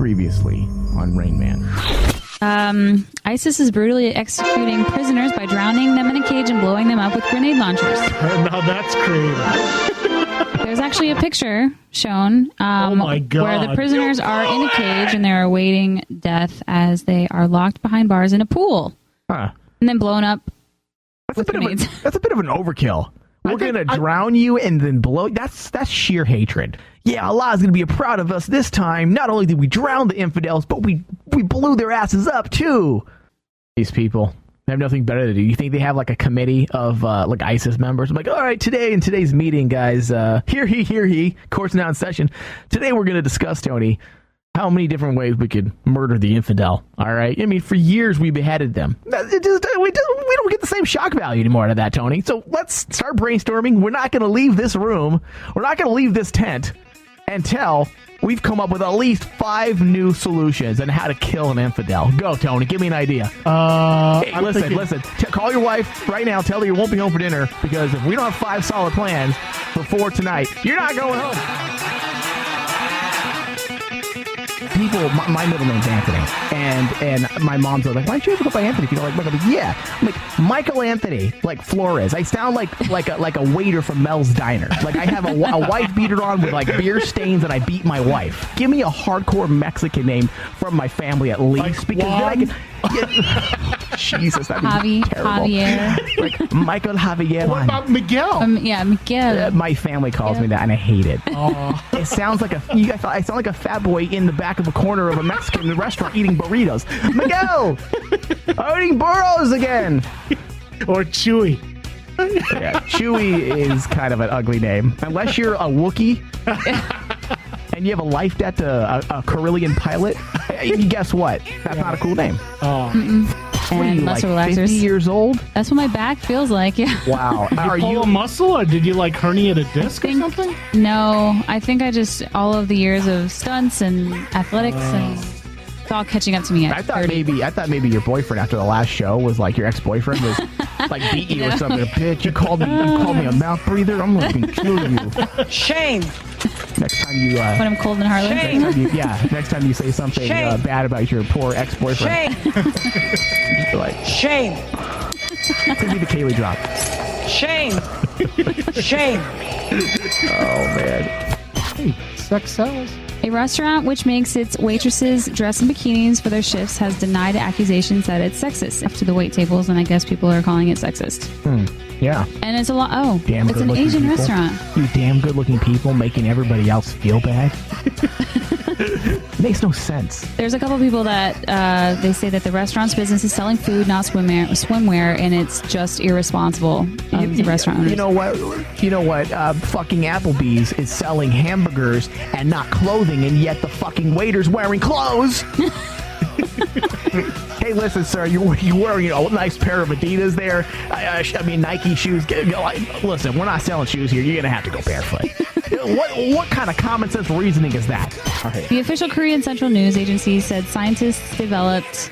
Previously on Rain Man. ISIS is brutally executing prisoners by drowning them in a cage and blowing them up with grenade launchers. Now that's creative. There's actually a picture shown oh my God. where the prisoners are in a cage and they're awaiting death as they are locked behind bars in a pool. Huh. And then blown up with That's grenades. a bit of an overkill. We're going to drown you and then blow. That's sheer hatred. Yeah, Allah's going to be proud of us this time. Not only did we drown the infidels, but we blew their asses up too. These people have nothing better to do. You think they have like a committee of like ISIS members? I'm like, all right, in today's meeting, guys, hear he, court's now in session. Today we're going to discuss, Tony, how many different ways we could murder the infidel. All right. I mean, for years we beheaded them. We don't get the same shock value anymore out of that, Tony. So let's start brainstorming. We're not going to leave this room. We're not going to leave this tent until we've come up with at least 5 new solutions on how to kill an infidel. Go, Tony. Give me an idea. Hey, listen. Call your wife right now. Tell her you won't be home for dinner because if we don't have 5 solid plans before tonight, you're not going home. People, my middle name's Anthony, and my mom's like, why don't you ever go by Anthony if you don't like Michael? Yeah, I'm like Michael Anthony, like Flores. I sound like a waiter from Mel's Diner. Like I have a wife beater on with like beer stains, and I beat my wife. Give me a hardcore Mexican name from my family at least, like because Juan? then I can. Jesus, that'd be terrible. Javier. Like Michael Javier. What about Miguel? Miguel. My family calls me that, and I hate it. It sounds like I sound like a fat boy in the back of a corner of a Mexican restaurant eating burritos. Miguel, I'm eating burros again. Or Chewy. Yeah, Chewy is kind of an ugly name, unless you're a Wookiee and you have a life debt to a Carillion pilot. Guess what? That's not a cool name. What are you, muscle like relaxers. 50 years old? That's what my back feels like. Yeah. Wow. Are you a muscle, or did you like herniate a disc or something? No, I think I just all of the years of stunts and athletics and it's all catching up to me. I thought maybe your boyfriend after the last show was like your ex-boyfriend was like beat you or something. Bitch, you called me a mouth breather. I'm gonna kill you. Shame. Next time you when I'm cold and heartless. next time you say something bad about your poor ex-boyfriend. Shame. Just be like, Shame. give me the Kaylee drop. Shame. Shame. Oh man. Hey, sex sells. A restaurant which makes its waitresses dress in bikinis for their shifts has denied accusations that it's sexist to the wait tables, and I guess people are calling it sexist. Yeah. And it's a lot. Oh, Damn it's an good-looking Asian people. restaurant. You damn good-looking people making everybody else feel bad. Makes no sense. There's a couple people that they say that the restaurant's business is selling food, not swimwear, and it's just irresponsible of the restaurant owners. You know what? Fucking Applebee's is selling hamburgers and not clothing, and yet the fucking waiter's wearing clothes. Hey, listen, sir, you're wearing a nice pair of Adidas there. I mean, Nike shoes. Listen, we're not selling shoes here. You're going to have to go barefoot. What kind of common sense reasoning is that? All right. The official Korean Central News Agency said scientists developed...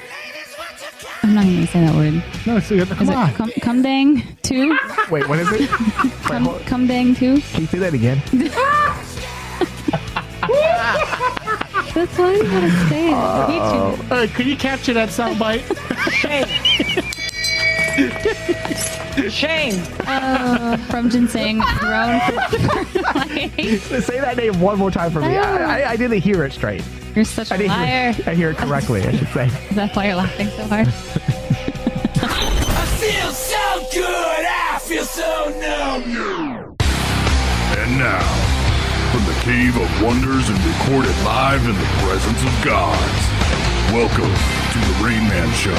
I'm not going to say that word. No, so come on. Kumdang 2? Wait, what is it? Kumdang 2? Can you say that again? That's why you gotta say it. Could you capture that soundbite? Shame. Shame. From ginseng, grown for life. Say that name one more time for me. I didn't hear it straight. You're such a liar. I hear it correctly, I should say. Is that why you're laughing so hard? I feel so good, I feel so numb. And now, from the Cave of Wonders and recorded live in the presence of gods, welcome to the Rain Man Show.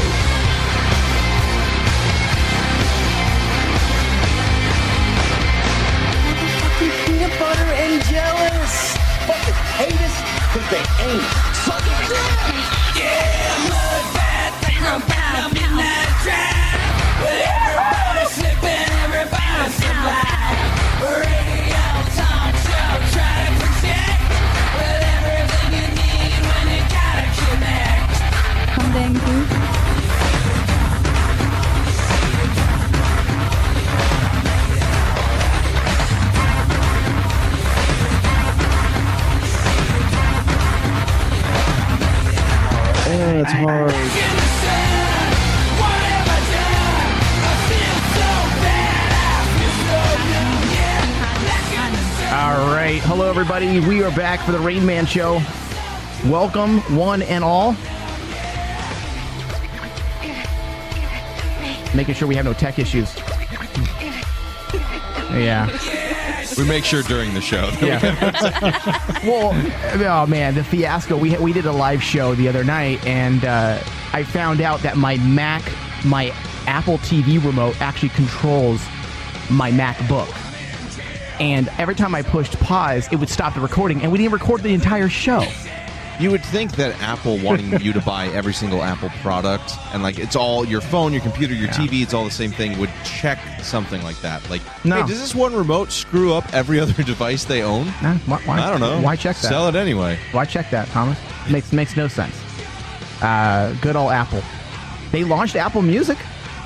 Peanut butter and jealous. Fucking hate us because they ain't. Suck it down. Yeah, mud bath, midnight drive. With everybody slipping, everybody survive. Radio talk show, try to protect. With everything you need when you gotta connect. Kumdang 2? It's hard. All right. Hello, everybody. We are back for the Rain Man Show. Welcome, one and all. Making sure we have no tech issues. Yeah. We make sure during the show. Yeah. Well, oh man, the fiasco. We did a live show the other night, and I found out that my Apple TV remote actually controls my MacBook. And every time I pushed pause, it would stop the recording, and we didn't record the entire show. You would think that Apple wanting you to buy every single Apple product, and like it's all your phone, your computer, your TV, it's all the same thing, would check something like that. Like, No. hey, does this one remote screw up every other device they own? Nah, why, I don't know. Why check that? Sell it anyway. Why check that, Thomas? Makes no sense. Good old Apple. They launched Apple Music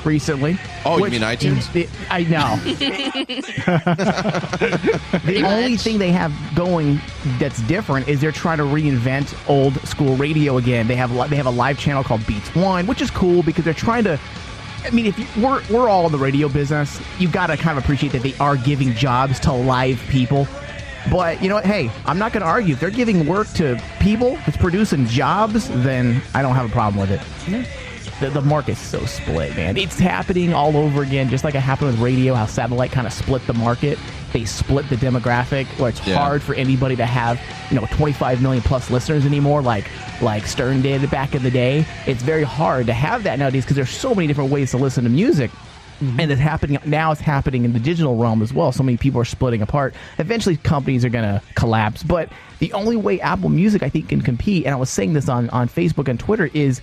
recently. Oh, you mean iTunes? I know. The only thing they have going that's different is they're trying to reinvent old school radio again. They have a live channel called Beats One, which is cool because they're trying to. I mean, if we're all in the radio business, you got to kind of appreciate that they are giving jobs to live people. But you know what? Hey, I'm not going to argue. If they're giving work to people that's producing jobs, then I don't have a problem with it. Yeah. The market's so split, man. It's happening all over again, just like it happened with radio, how satellite kind of split the market. They split the demographic, where it's hard for anybody to have, 25 million plus listeners anymore, like Stern did back in the day. It's very hard to have that nowadays because there's so many different ways to listen to music. Mm-hmm. And it's happening in the digital realm as well. So many people are splitting apart. Eventually, companies are going to collapse. But the only way Apple Music, I think, can compete, and I was saying this on Facebook and Twitter, is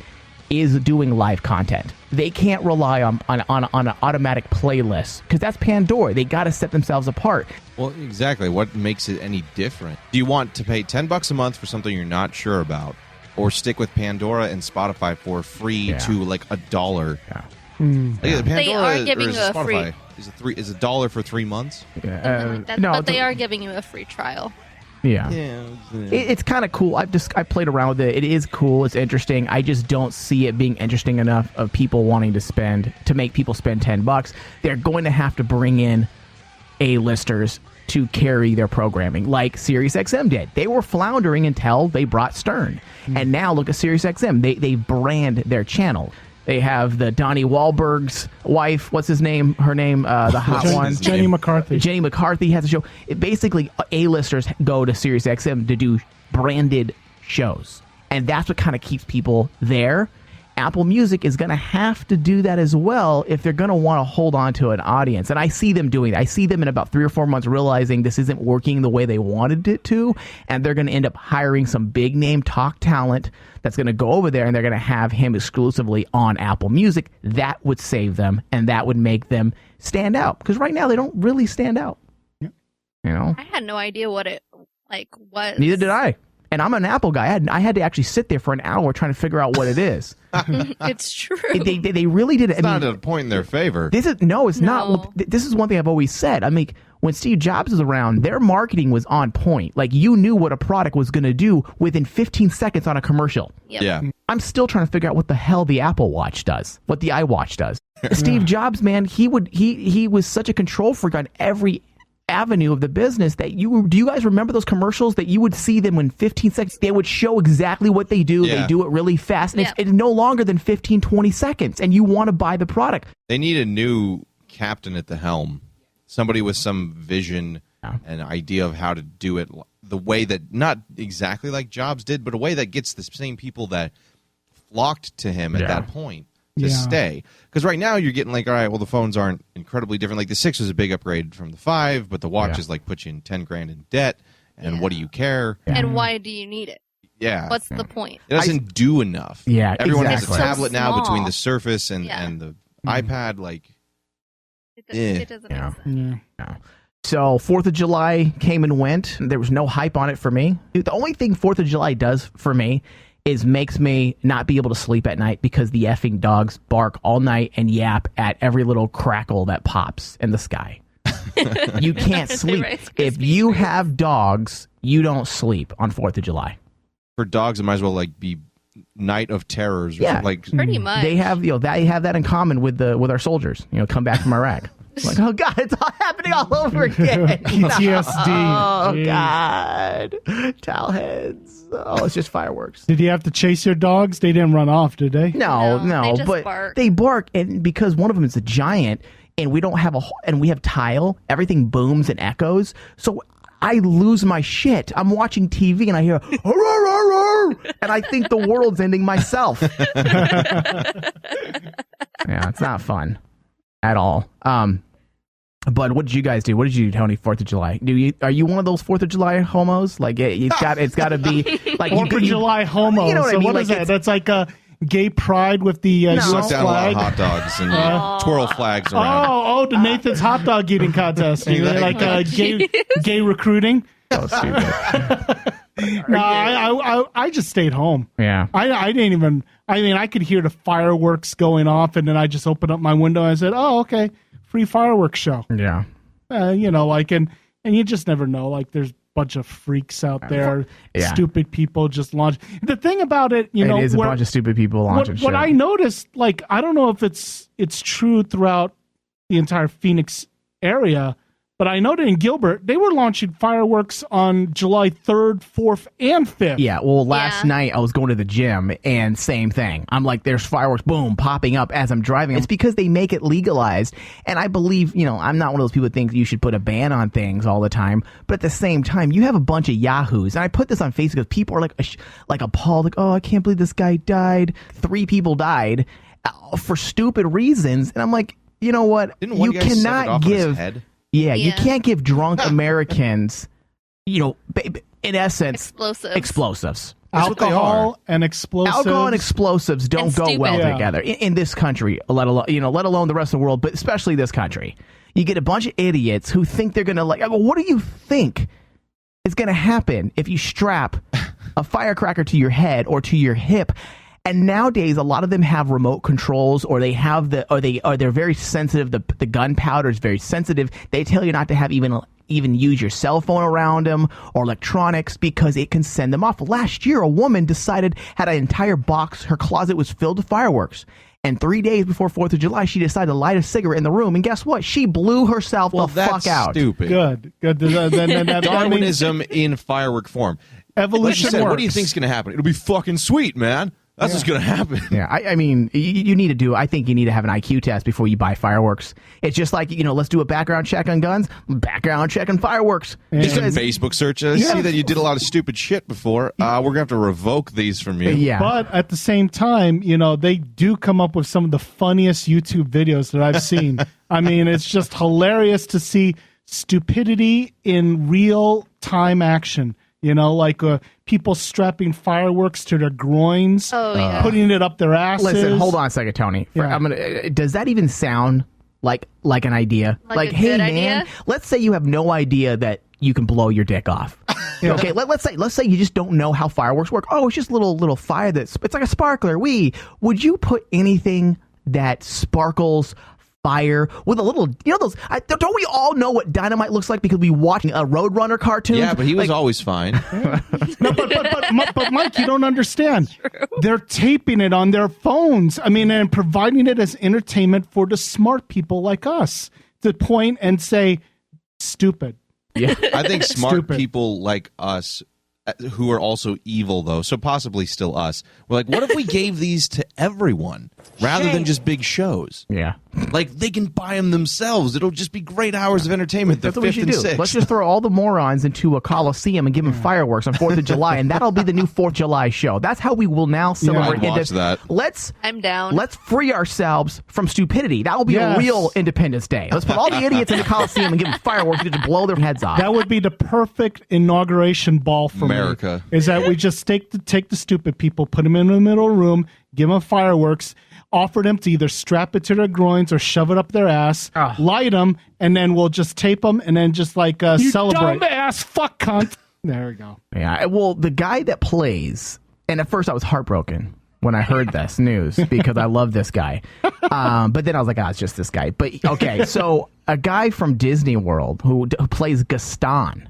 doing live content. They can't rely on an automatic playlist because that's Pandora. They got to set themselves apart. Well, exactly. What makes it any different? Do you want to pay $10 a month for something you're not sure about, or stick with Pandora and Spotify for free to like $1? Yeah. Pandora, they are giving you a Spotify, free. Is $1 for 3 months? But they are giving you a free trial. Yeah. It's kind of cool. I played around with it. It is cool. It's interesting. I just don't see it being interesting enough of people wanting to make people spend $10. They're going to have to bring in A-listers to carry their programming, like SiriusXM did. They were floundering until they brought Stern. And now look at SiriusXM. They brand their channel. They have the Donnie Wahlberg's wife. What's his name? Her name, the hot one. Jenny McCarthy. Jenny McCarthy has a show. Basically, A-listers go to SiriusXM to do branded shows. And that's what kind of keeps people there. Apple Music is going to have to do that as well if they're going to want to hold on to an audience. And I see them doing that. I see them in about 3 or 4 months realizing this isn't working the way they wanted it to. And they're going to end up hiring some big name talk talent that's going to go over there, and they're going to have him exclusively on Apple Music. That would save them, and that would make them stand out. Because right now they don't really stand out. Yep. I had no idea what it was. Neither did I. And I'm an Apple guy. I had to actually sit there for an hour trying to figure out what it is. It's true. They really did it. It's not a point in their favor. It's not. This is one thing I've always said. I mean, when Steve Jobs was around, their marketing was on point. Like, you knew what a product was going to do within 15 seconds on a every Yep. Yeah. I'm still trying to figure out what the hell the Apple Watch does, what the iWatch does. Steve Jobs, man, he was such a control freak on every avenue of the business that do you guys remember those commercials that you would see them in 15 seconds? They would show exactly what they do. Yeah. They do it really fast. And it's no longer than 15, 20 seconds. And you want to buy the product. They need a new captain at the helm. Somebody with some vision and idea of how to do it the way that, not exactly like Jobs did, but a way that gets the same people that flocked to him at that point to stay. Because right now you're getting like, all right, well, the phones aren't incredibly different. Like the 6 was a big upgrade from the 5, but the watch is like put you in 10 grand in debt. And what do you care? And why do you need it? Yeah. What's the point? It doesn't do enough. Yeah, Everyone exactly. has a tablet so now small. between the Surface and the iPad. Like, It doesn't make sense. No. So 4th of July came and went. There was no hype on it for me. The only thing 4th of July does for me is makes me not be able to sleep at night because the effing dogs bark all night and yap at every little crackle that pops in the sky. You can't sleep. If you have dogs, you don't sleep on 4th of July. for dogs, it might as well like be night of terrors. Or Yeah. something, like Pretty much. They have they have that in common with our soldiers. Come back from Iraq. Like, oh God, it's all happening all over again. PTSD. Oh Jeez. God, towel heads. Oh, it's just fireworks. Did you have to chase your dogs? They didn't run off, did they? No, they just but bark. they bark, and because one of them is a giant, and we don't have and we have tile, everything booms and echoes. So I lose my shit. I'm watching TV and I hear, "Arr, arr, arr, arr," and I think the world's ending myself. Yeah, it's not fun at all. But what did you guys do? What did you do, Tony? 4th of July? Are you one of those 4th of July homos? Like it's got to be like 4th of July homo. You know what so I mean? what Like is that? That's like a gay pride with the No. US suck down a lot of flag. hot dogs and twirl flags around. Oh, the Nathan's hot dog eating contest. You know, like gay recruiting. So stupid. No, I just stayed home. Yeah. I didn't even. I mean, I could hear the fireworks going off, and then I just opened up my window and I said, "Oh, okay, free fireworks show." Yeah. Like, and you just never know. Like, there's a bunch of freaks out there, Yeah. stupid people just launch. The thing about it, it is a bunch of stupid people launching shit. what I noticed, like, I don't know if it's true throughout the entire Phoenix area, but I know that in Gilbert, they were launching fireworks on July 3rd, 4th, and 5th. Yeah, well, last Yeah. night I was going to the gym and same thing. I'm like, there's fireworks, boom, popping up as I'm driving. It's because they make it legalized. And I believe, I'm not one of those people that think you should put a ban on things all the time. But at the same time, you have a bunch of yahoos. And I put this on Facebook because people are like appalled, like, oh, I can't believe this guy died. 3 people died for stupid reasons. And I'm like, you know what? Didn't one You guy set it cannot off on his give. head? Yeah, you Yeah. can't give drunk Americans, in essence, Explosives. That's what they Alcohol are. and explosives. Alcohol and explosives don't And go stupid. well Yeah. together in this country, let alone the rest of the world, but especially this country. You get a bunch of idiots who think they're gonna what do you think is gonna happen if you strap a firecracker to your head or to your hip? And nowadays, a lot of them have remote controls, or they have they're very sensitive. The gunpowder is very sensitive. They tell you not to have even use your cell phone around them or electronics because it can send them off. Last year, a woman had an entire box. Her closet was filled with fireworks. And 3 days before 4th of July, she decided to light a cigarette in the room. And guess what? She blew herself the fuck out. Stupid. Good. That Darwinism in firework form. Evolution Like you said, what do you works. think's going to happen? It'll be fucking sweet, man. That's what's going to happen. Yeah, I mean, you need to I think you need to have an IQ test before you buy fireworks. It's just like, let's do a background check on guns, background check on fireworks. Just a Because- Facebook search. I see that you did a lot of stupid shit before. We're going to have to revoke these from you. Yeah. But at the same time, they do come up with some of the funniest YouTube videos that I've seen. I mean, it's just hilarious to see stupidity in real time action. Like people strapping fireworks to their groins, Oh, yeah. putting it up their asses. Listen, hold on a second, Tony. Yeah. Does that even sound like an idea? Like a hey good man, idea? let's say you have no idea that you can blow your dick off. Okay, let's say you just don't know how fireworks work. Oh, it's just little fire it's like a sparkler. Would you put anything that sparkles fire with a little, those, don't we all know what dynamite looks like because we watch a Roadrunner cartoon? Yeah, but he was always fine. No, but Mike, you don't understand. They're taping it on their phones. I mean, and providing it as entertainment for the smart people like us to point and say, stupid. Yeah. I think smart Stupid. people like us, who are also evil, though, so possibly still us, we're like, what if we gave these to everyone rather than just big shows? Yeah. Like, they can buy them themselves. It'll just be great hours of entertainment, the That's what we 5th should and do. 6th. Let's just throw all the morons into a coliseum and give them fireworks on 4th of July, and that'll be the new 4th of July show. That's how we will now celebrate. I'd watch that. I'm down. Let's free ourselves from stupidity. That will be a real Independence Day. Let's put all the idiots in the coliseum and give them fireworks to blow their heads off. That would be the perfect inauguration ball for America. me. Is that we just take the stupid people, put them in the middle of the room, give them fireworks, offer them to either strap it to their groins or shove it up their ass, light them, and then we'll just tape them and then just like celebrate. dumb ass fuck cunt. There we go. Yeah, well, the guy that plays, and at first I was heartbroken when I heard this news because I love this guy. But then I was like, it's just this guy. But okay, so a guy from Disney World who plays Gaston,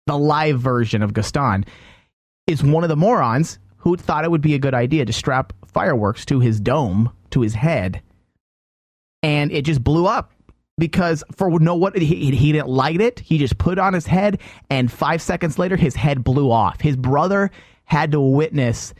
the live version of Gaston, is one of the morons who thought it would be a good idea to strap fireworks to his dome, to his head, and it just blew up because he didn't light it. He just put it on his head, and 5 seconds later, his head blew off. His brother had to witness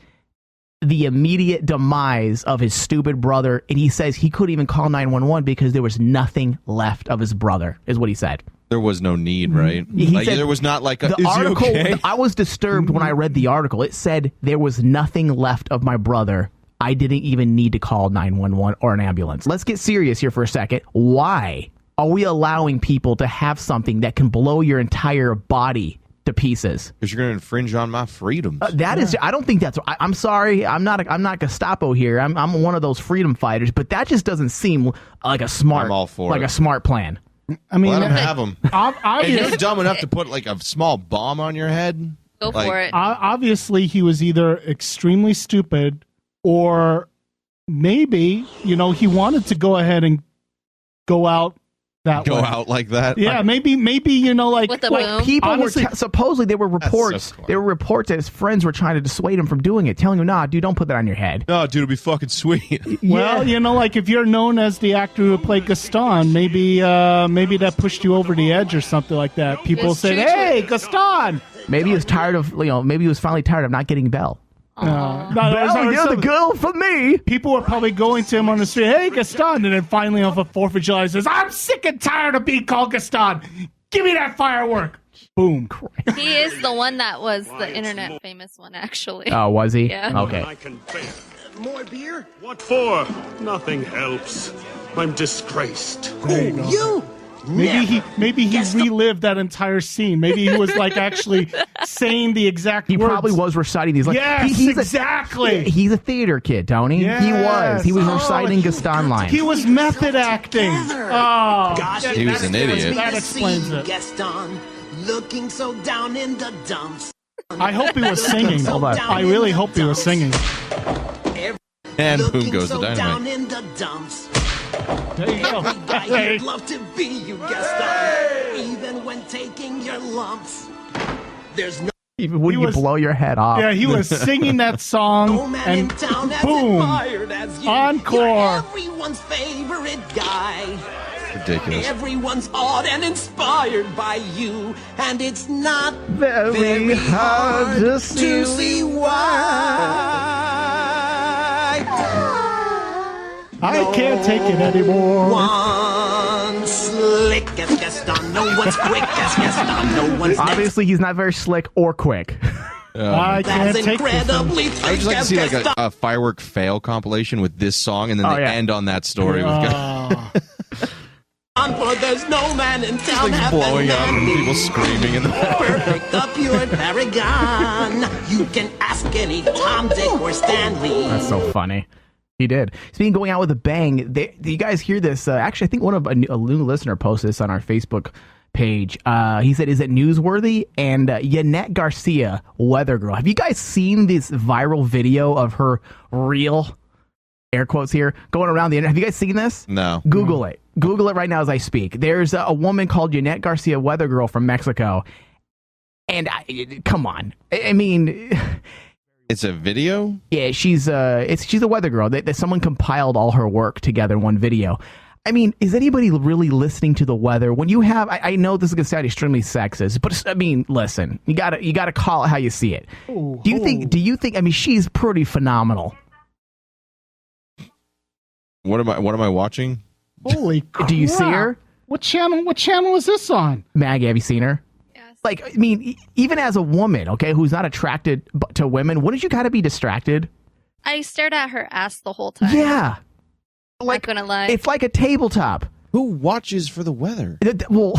the immediate demise of his stupid brother, and he says he couldn't even call 911 because there was nothing left of his brother, is what he said. There was no need, right? He said there was not like a, the is article. he okay? I was disturbed when I read the article. It said there was nothing left of my brother. I didn't even need to call 911 or an ambulance. Let's get serious here for a second. Why are we allowing people to have something that can blow your entire body to pieces? Because you're going to infringe on my freedoms. Is. I don't think that's. I'm sorry. I'm not Gestapo here. I'm one of those freedom fighters. But that just doesn't seem like a smart. I'm all for it. a smart plan. I mean, Let them have them. Obviously, If you're dumb enough to put like a small bomb on your head, Go for it. obviously he was either extremely stupid or maybe, he wanted to go ahead and go out that go way. out like that. Yeah, maybe, like With a well, boom? People honestly, were supposedly there were reports. so corny. There were reports that his friends were trying to dissuade him from doing it, telling him, "Nah, dude, don't put that on your head." No, dude, it'll be fucking sweet. well, like if you're known as the actor who played Gaston, maybe that pushed you over the edge or something like that. People It's said, true. "Hey, Gaston." Maybe he was tired of, maybe he was finally tired of not getting Belle. No, Belle, you're the girl for me. People were probably going to him on the street, "Hey, Gaston," and then finally on the 4th of July he says, "I'm sick and tired of being called Gaston. Give me that firework." Boom. He is the one that was the internet famous one, actually. Oh, was he? Yeah. Okay. I can bear. More beer? What for? Nothing helps. I'm disgraced. You? Maybe he relived that entire scene. Maybe he was like actually saying the exact He words. probably was reciting these. Like, Yes, A, exactly. he's a theater kid, Tony. Yes. He was reciting Gaston lines. He was method acting. Oh, Gosh, He was an idiot. That explains it. Gaston, looking so down in the dumps. I hope he was singing. Hold on. I really hope he was singing. And boom Looking goes so the down dynamite. in the dumps. There you go. I'd love to be you, Gaston. Even when taking your lumps. There's no Even when He you was- blow your head off. Yeah, he was singing that song, man in and town as boom, admired as you. encore. You're everyone's favorite guy. Ridiculous. Everyone's awed and inspired by you, and it's not Very hard to see why. I can't take it anymore. One slick as Gaston, no one's quick as Gaston, no one's next. Obviously, he's not very slick or quick. I can't That's take this. incredibly I would thick just like to as see like Gaston. a firework fail compilation with this song, and then Oh, they yeah. end on that story with Oh. For there's no man in town like half blowing than up and me. people screaming in the Perfect, the pure paragon. You can ask any Tom, Dick, or Stanley. That's so funny. He did. Speaking of going out with a bang, do you guys hear this? Actually, I think a new listener posted this on our Facebook page. He said, "Is it newsworthy?" And Yanet Garcia, weather girl. Have you guys seen this viral video of her real, air quotes here, going around the internet? Have you guys seen this? No. Google it. Google it right now as I speak. There's a woman called Yanet Garcia, weather girl from Mexico. And come on. I mean... It's a video? Yeah, she's a weather girl. That someone compiled all her work together in one video. I mean, is anybody really listening to the weather when you have? I know this is gonna sound extremely sexist, but I mean, listen, you gotta call it how you see it. Do you think? I mean, she's pretty phenomenal. What am I watching? Holy crap. Do you see her? What channel is this on? Maggie, have you seen her? Yes. Like, I mean, even as a woman, okay, who's not attracted to women, wouldn't you gotta be distracted? I stared at her ass the whole time. Yeah. Not gonna lie. It's like a tabletop. Who watches for the weather? Well,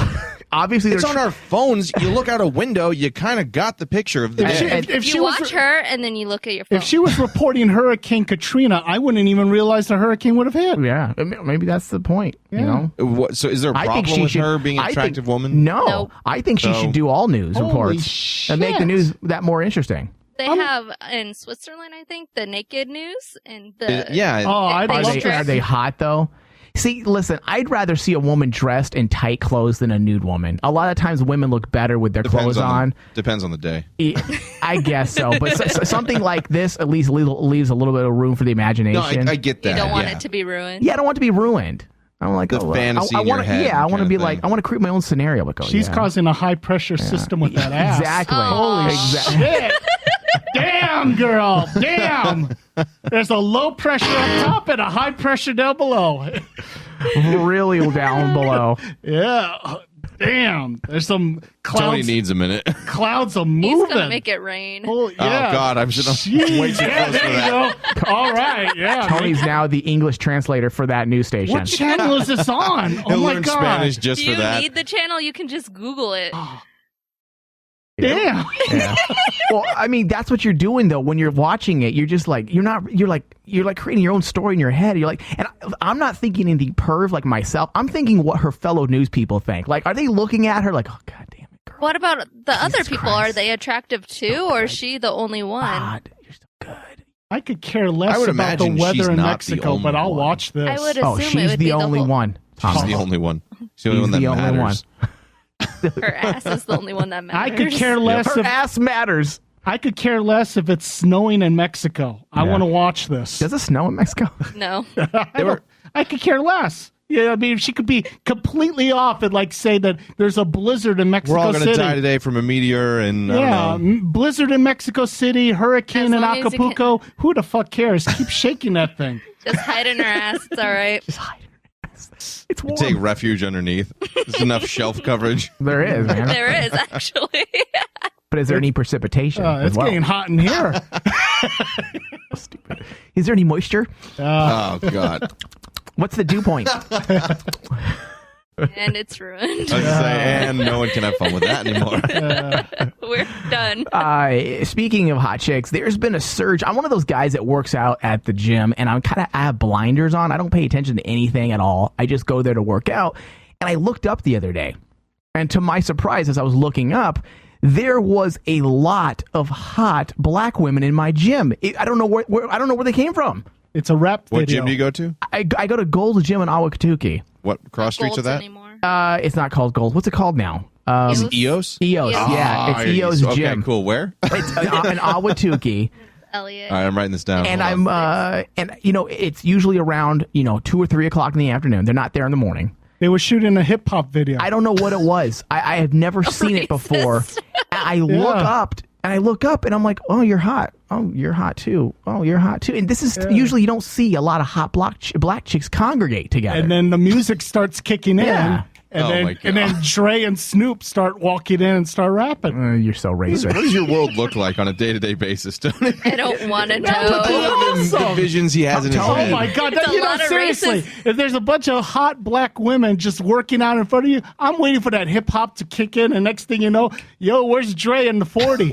obviously, It's they're on our phones. You look out a window, you kind of got the picture of the day. If you she was watch her and then you look at your phone. if she was reporting Hurricane Katrina, I wouldn't even realize the hurricane would have hit. Yeah, maybe that's the point. You know. So is there a problem with her being an attractive woman? No, Nope. I think she So- should do all news Holy reports and make the news that more interesting. They have in Switzerland, I think, the naked news and the Yeah. Oh, I'd They love Are they, stress. are they hot though? See, listen, I'd rather see a woman dressed in tight clothes than a nude woman. A lot of times women look better with their clothes on. Depends on the day. I guess so. But something like this at least leaves a little bit of room for the imagination. No, I get that. You don't want it to be ruined. Yeah, I don't want it to be ruined. I'm like, the fantasy in your head. Yeah, I want to be like, I want to create my own scenario. Like, She's causing a high pressure system with that ass. Exactly. Holy shit. Damn, girl. Damn. There's a low pressure up top and a high pressure down below. Really down below. Yeah. Damn. There's some clouds. Tony needs a minute. Clouds are moving. He's gonna make it rain. Oh, yeah. Oh God, I'm way too Yeah, close for there you that. go. All right. Yeah. Tony's now the English translator for that news station. What channel is this on? Oh He'll my learn God. Spanish just Do for you that. need the channel? You can just Google it. Damn. Yeah. Well, I mean, that's what you're doing though. When you're watching it, you're just like, you're like creating your own story in your head. You're like, and I'm not thinking in the perv like myself. I'm thinking what her fellow news people think. Like, are they looking at her like, oh God damn it, girl. What about the other people? Christ. Are they attractive too, or is she the only one? God, you're so good. I could care less I would about the imagine weather she's in not the Mexico, only but I'll one. watch this. I would Oh, assume it she's would be the only whole, one. She's the only one. She's the only one that the only matters. Her ass is the only one that matters. I could care less Her if ass matters. I could care less if it's snowing in Mexico. I Yeah. want to watch this. Does it snow in Mexico? No. I could care less. Yeah, I mean, she could be completely off and like say that there's a blizzard in Mexico We're all going City. to die today from a meteor, and I Yeah, don't know. blizzard in Mexico City, hurricane As in long as you Acapulco. Who the fuck cares? Keep shaking that thing. Just hide in her ass. It's all right. Just hide her ass. It's warm. Take refuge underneath. There's enough shelf coverage. There is, man. There is actually. But is there any precipitation? as It's well? getting hot in here. Stupid. Is there any moisture? Oh God. What's the dew point? And it's ruined. I was gonna say, and no one can have fun with that anymore. We're done. Speaking of hot chicks, there's been a surge. I'm one of those guys that works out at the gym, and I have blinders on. I don't pay attention to anything at all. I just go there to work out. And I looked up the other day, and to my surprise, as I was looking up, there was a lot of hot black women in my gym. I don't know where I don't know where they came from. It's a rap video. What gym do you go to? I go to Gold's Gym in Awakatuki. What cross streets are Golds that? anymore. It's not called Gold's. What's it called now? Is it EOS? EOS, yeah. It's EOS okay, Gym. cool. Where? It's in Awatuki. Elliot. All right, I'm writing this down. And Hold on. and you know, it's usually around 2 or 3 o'clock in the afternoon. They're not there in the morning. They were shooting a hip hop video. I don't know what it was. I have never seen it before. I look up and I'm like, oh, you're hot. Oh, you're hot too. Oh, you're hot too. And this is usually you don't see a lot of hot black chicks congregate together. And then the music starts kicking Yeah. in. And, Oh my God. and then Dre and Snoop start walking in and start rapping. You're so What racist. does your world look like on a day-to-day basis, Tony? I don't want to but know. awesome. The visions he has in his Oh head. my God! It's a You know, lot of seriously, racist- if there's a bunch of hot black women just working out in front of you, I'm waiting for that hip hop to kick in, and next thing you know, yo, where's Dre in the 40?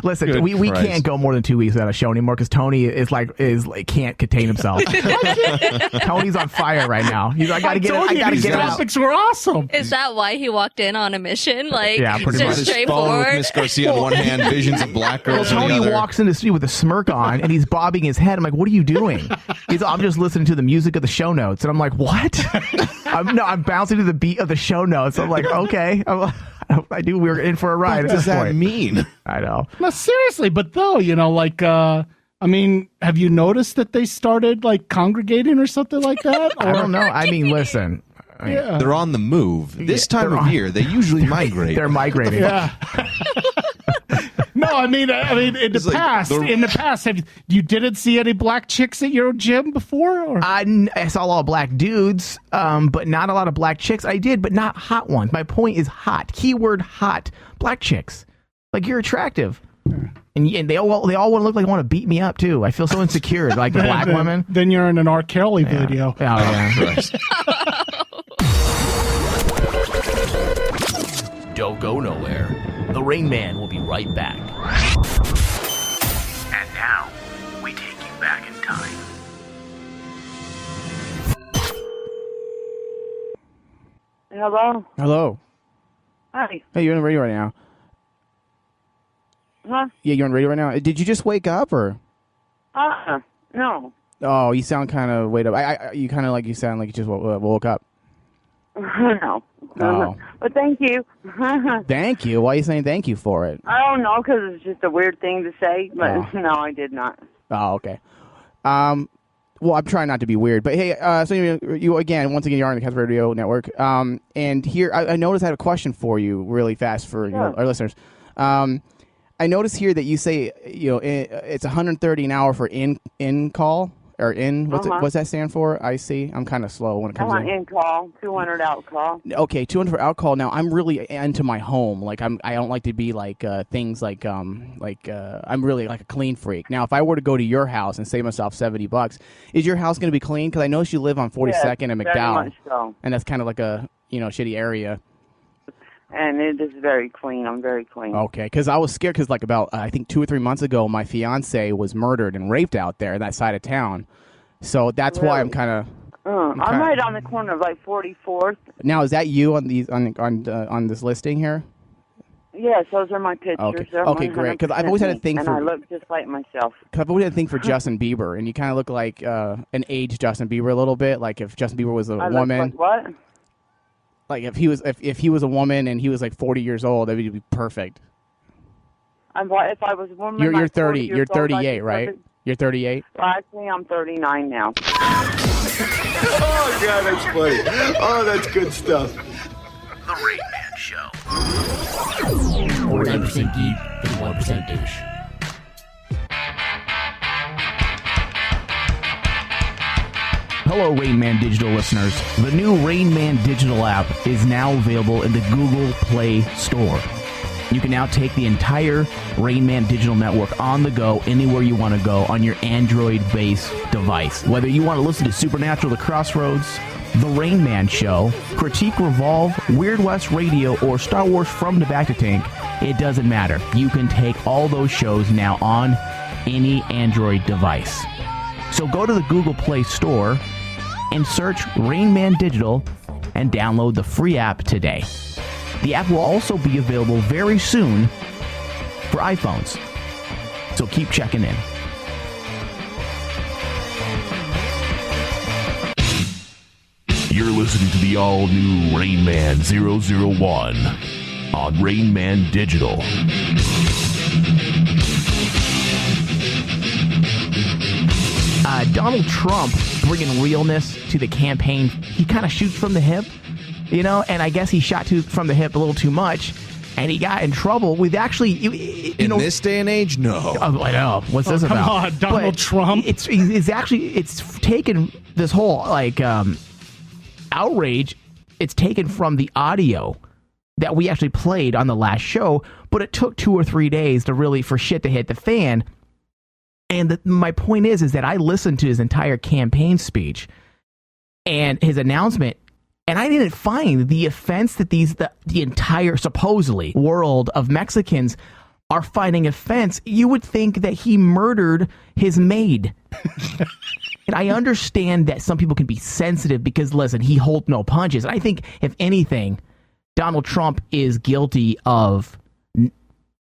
Listen, Good we Christ. can't go more than 2 weeks without a show anymore because Tony is like can't contain himself. Tony's on fire right now. He's like, I gotta get it. I gotta these get it out. topics were awesome. Is that why he walked in on a mission? Like, Yeah, pretty just much. His phone with straightforward. Miss Garcia on one hand, visions of black girls on the Tony other. walks in the studio with a smirk on and he's bobbing his head. I'm like, what are you doing? I'm just listening to the music of the show notes. And I'm like, what? I'm bouncing to the beat of the show notes. I'm like, okay. I knew we were in for a ride. What at does this that point. mean? I know. No, seriously, but though, I mean, have you noticed that they started like congregating or something like that? I don't know. I mean, listen. Yeah. They're on the move. This time they're of on- year, they usually migrate. They're migrating. Yeah. No, I mean, in It's the like past, have you didn't see any black chicks at your gym before? Or? I saw a lot of black dudes, but not a lot of black chicks. I did, but not hot ones. My point is hot. Keyword hot. Black chicks. Like, you're attractive. And they all want to look like they want to beat me up, too. I feel so insecure, like the black women. Then you're in an R. Kelly video. Oh, yeah. Christ. Don't go nowhere. The Rain Man will be right back. And now, we take you back in time. Hello? Hello. Hi. Hey, you're on the radio right now. Huh? Yeah, you're on radio right now. Did you just wake up or? No. Oh, you sound kind of up. You kind of like you sound like you just woke up. No. Oh. But thank you. Thank you. Why are you saying thank you for it? I don't know, because it's just a weird thing to say, but no, I did not. Oh, okay. Well, I'm trying not to be weird, but hey, so you again, once again, you're on the Cats Radio Network. And here, I noticed I have a question for you, really fast for our listeners. I noticed here that you say, it's 130 an hour for in call or in. What's that stand for? I see. I'm kind of slow when it comes in call, 200 out call. Okay, 200 for out call. Now I'm really into my home. Like I don't like to be like things like I'm really like a clean freak. Now if I were to go to your house and save myself $70, is your house going to be clean? Because I noticed you live on 42nd and McDowell, very much so. And that's kind of like a shitty area. And it is very clean. I'm very clean. Okay, because I was scared because like about I think 2 or 3 months ago, my fiance was murdered and raped out there in that side of town. So that's why I'm kind of. I'm right on the corner of like 44th. Now is that you on these on this listing here? Yes, those are my pictures. Okay, They're okay, great. Because I've always had a thing and for. I look just like myself. Cause I've always had a thing for Justin Bieber, and you kind of look like an aged Justin Bieber a little bit. Like if Justin Bieber was a woman. Look like what? Like if he was a woman and he was like 40 years old, that would be perfect. If I was a woman, you're 30. 40 You're 38, right? You're 38. Well, actually, I'm 39 now. Oh, God, that's funny. Oh, that's good stuff. The Rain Man Show. 49% geek and 1% douche. Hello, Rain Man Digital listeners. The new Rain Man Digital app is now available in the Google Play Store. You can now take the entire Rain Man Digital Network on the go, anywhere you want to go, on your Android-based device. Whether you want to listen to Supernatural The Crossroads, The Rain Man Show, Critique Revolve, Weird West Radio, or Star Wars From the Back to Tank, it doesn't matter. You can take all those shows now on any Android device. So go to the Google Play Store and search Rain Man Digital and download the free app today. The app will also be available very soon for iPhones. So keep checking in. You're listening to the all-new Rain Man 001 on Rain Man Digital. Donald Trump bringing realness to the campaign. He kind of shoots from the hip, and I guess he shot from the hip a little too much, and he got in trouble with actually. In this day and age, no. I know. What's this about? Come on, Donald Trump. It's taken this whole outrage. It's taken from the audio that we actually played on the last show, but it took 2 or 3 days for shit to hit the fan. And my point is that I listened to his entire campaign speech and his announcement, and I didn't find the offense that the entire supposedly world of Mexicans are finding offense. You would think that he murdered his maid. And I understand that some people can be sensitive because, listen, he holds no punches. And I think, if anything, Donald Trump is guilty of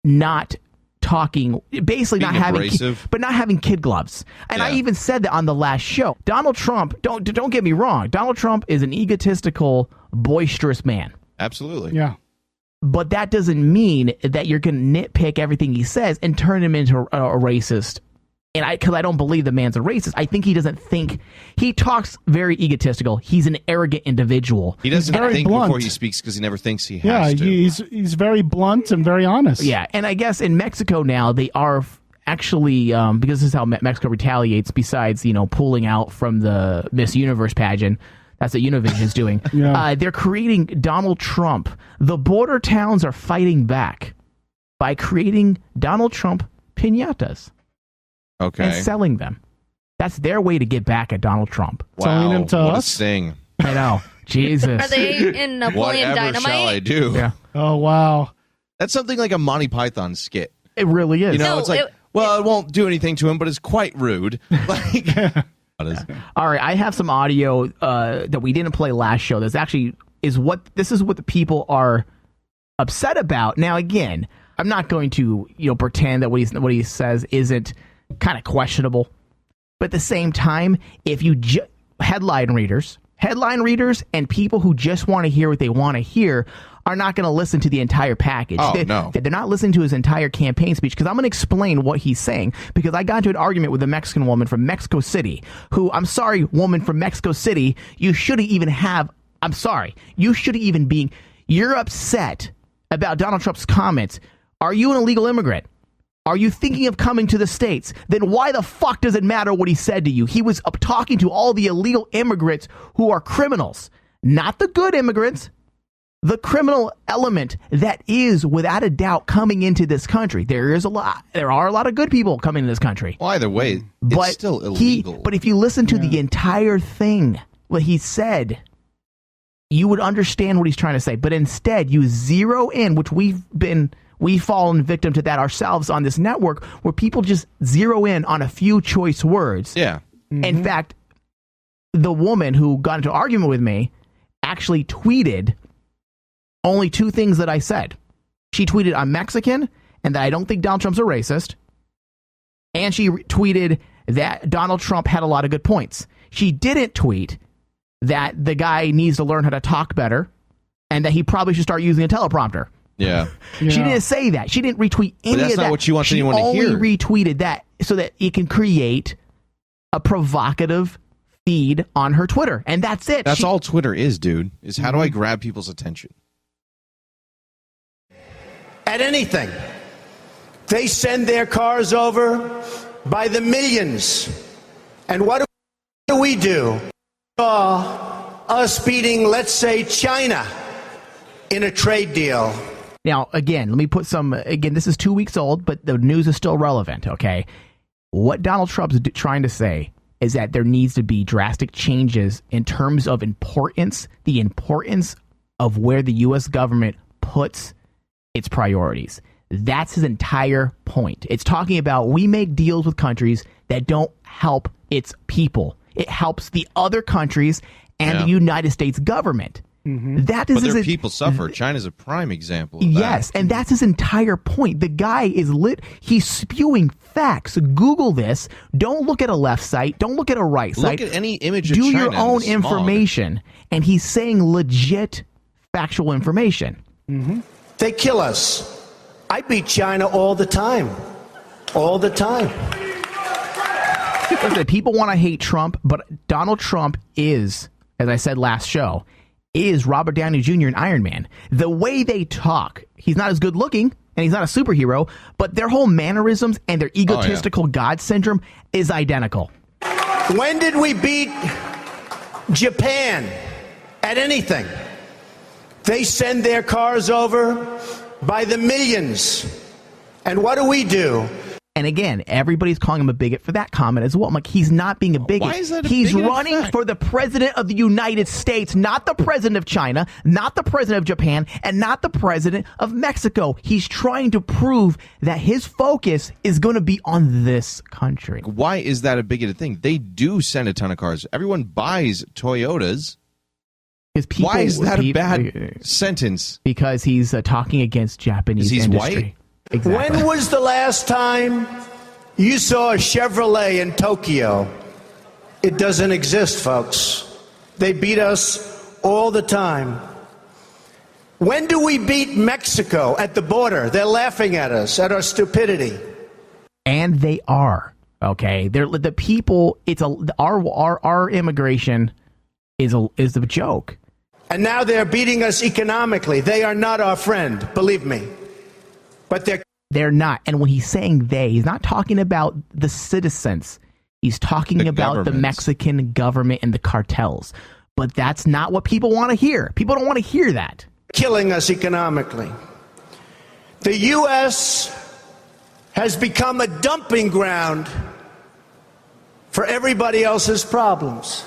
not talking, basically being not having, abrasive. but not having kid gloves. And I even said that on the last show. Donald Trump, don't get me wrong, Donald Trump is an egotistical, boisterous man. Absolutely. Yeah. But that doesn't mean that you're going to nitpick everything he says and turn him into a racist. And because I don't believe the man's a racist. I think he doesn't think. He talks very egotistical. He's an arrogant individual. He doesn't think blunt. before he speaks because he never thinks he has to. He's very blunt and very honest. Yeah, and I guess in Mexico now they are actually because this is how Mexico retaliates. Besides, pulling out from the Miss Universe pageant. That's what Univision is doing. Yeah. They're creating Donald Trump. The border towns are fighting back by creating Donald Trump piñatas. Okay. And selling them. That's their way to get back at Donald Trump. Wow, selling them to what us? a sting. I know. Jesus. Are they in Napoleon Whatever Dynamite? shall I do? Yeah. Oh, wow. That's something like a Monty Python skit. It really is. It's like, it won't do anything to him, but it's quite rude. Like, all right, I have some audio that we didn't play last show. This is what the people are upset about. Now, again, I'm not going to pretend that what he says isn't kind of questionable. But at the same time, if you headline readers and people who just want to hear what they want to hear are not going to listen to the entire package. They're not listening to his entire campaign speech, because I'm going to explain what he's saying, because I got into an argument with a Mexican woman from Mexico City who, I'm sorry, woman from Mexico City, you shouldn't even be, you're upset about Donald Trump's comments. Are you an illegal immigrant? Are you thinking of coming to the States? Then why the fuck does it matter what he said to you? He was talking to all the illegal immigrants who are criminals, not the good immigrants, the criminal element that is without a doubt coming into this country. There are a lot of good people coming to this country. Well, either way, it's still illegal. But if you listen to the entire thing, what he said, you would understand what he's trying to say. But instead, you zero in, which we've fallen victim to that ourselves on this network, where people just zero in on a few choice words. Yeah. In fact, the woman who got into an argument with me actually tweeted only two things that I said. She tweeted, I'm Mexican, and that I don't think Donald Trump's a racist. And she tweeted that Donald Trump had a lot of good points. She didn't tweet that the guy needs to learn how to talk better and that he probably should start using a teleprompter. Yeah. She didn't say that. She didn't retweet any of that. But that's not what she wants anyone to hear. She only retweeted that so that it can create a provocative feed on her Twitter. And that's it. That's all Twitter is, dude, is how do I grab people's attention? At anything. They send their cars over by the millions. And what do we do? Us beating, let's say, China in a trade deal. Now, again, let me put this is 2 weeks old, but the news is still relevant, okay? What Donald Trump's trying to say is that there needs to be drastic changes in terms of the importance of where the U.S. government puts its priorities. That's his entire point. It's talking about we make deals with countries that don't help its people. It helps the other countries and the United States government. But their people suffer. China's a prime example of yes, and that's his entire point. The guy is he's spewing facts. Google this. Don't look at a left site. Don't look at a right site. Look at any image of Do China your own in the information. And he's saying legit, factual information. They kill us. I beat China all the time. All the time. Listen, people want to hate Trump, but Donald Trump is, as I said last show, is Robert Downey Jr. and Iron Man. The way they talk, he's not as good looking, and he's not a superhero, but their whole mannerisms and their egotistical God syndrome is identical. When did we beat Japan at anything? They send their cars over by the millions. And what do? And again, everybody's calling him a bigot for that comment as well. I'm like, he's not being a bigot. Why is that a He's bigot running effect? for the president of the United States, not the president of China, not the president of Japan, and not the president of Mexico. He's trying to prove that his focus is going to be on this country. Why is that a bigoted thing? They do send a ton of cars. Everyone buys Toyotas. Why is that a bad sentence? Because he's talking against Japanese industry. White? Exactly. When was the last time you saw a Chevrolet in Tokyo? It doesn't exist, folks. They beat us all the time. When do we beat Mexico at the border? They're laughing at us, at our stupidity. And they are. Okay, they're the people. It's our immigration is a joke. And now they're beating us economically. They are not our friend, believe me. But they're not. And when he's saying he's not talking about the citizens. He's talking about the Mexican government and the cartels. But that's not what people want to hear. People don't want to hear that. Killing us economically. The U.S. has become a dumping ground for everybody else's problems.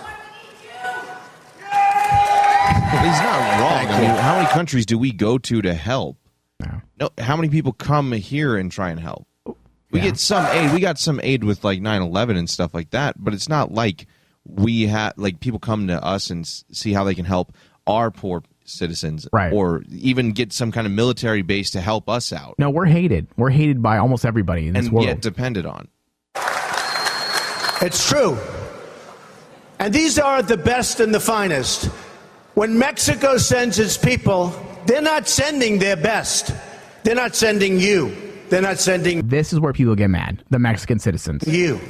Well, he's not wrong. I mean, how many countries do we go to help? No. How many people come here and try and help? We get some aid. We got some aid with like 9/11 and stuff like that, but it's not like we have people come to us and see how they can help our poor citizens, right? Or even get some kind of military base to help us out. No, we're hated. We're hated by almost everybody in this world, and yet depended on. It's true. And these are the best and the finest. When Mexico sends its people, they're not sending their best. They're not sending you. They're not sending... This is where people get mad, the Mexican citizens. You.